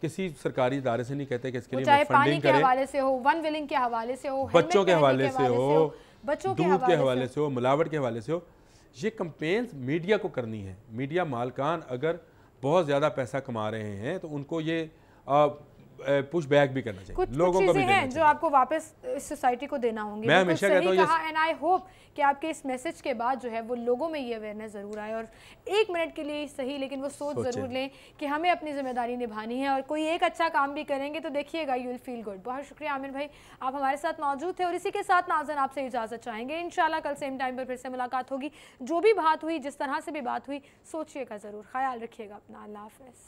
किसी सरकारी इदारे से नहीं कहते कि इसके लिए चाहे फंडिंग पानी के हवाले से हो, वन विलिंग के हवाले से हो, बच्चों के हवाले से हो, बच्चों के हवाले से हो, मिलावट के हवाले से हो। ये कंपेन्स मीडिया को करनी है। मीडिया मालकान अगर बहुत ज़्यादा पैसा कमा रहे हैं तो उनको ये पुश बैक भी करना चाहिए, कुछ लोगों को भी हैं जो आपको वापस इस सोसाइटी को देना होंगे। मैं हमेशा कहता हूं एंड आई होप कि आपके इस मैसेज के बाद जो है वो लोगों में ये अवेयरनेस जरूर आए और एक मिनट के लिए सही लेकिन वो सोच जरूर लें कि हमें अपनी जिम्मेदारी निभानी है और कोई एक अच्छा काम भी करेंगे तो देखिएगा यू विल फील गुड। बहुत शुक्रिया आमिर भाई, आप हमारे साथ मौजूद थे और इसी के साथ नाज़रीन आपसे इजाजत चाहेंगे। इंशाल्लाह कल सेम टाइम पर फिर से मुलाकात होगी। जो भी बात हुई, जिस तरह से भी बात हुई, सोचिएगा जरूर, ख्याल रखिएगा अपना। अल्लाह हाफ़िज़।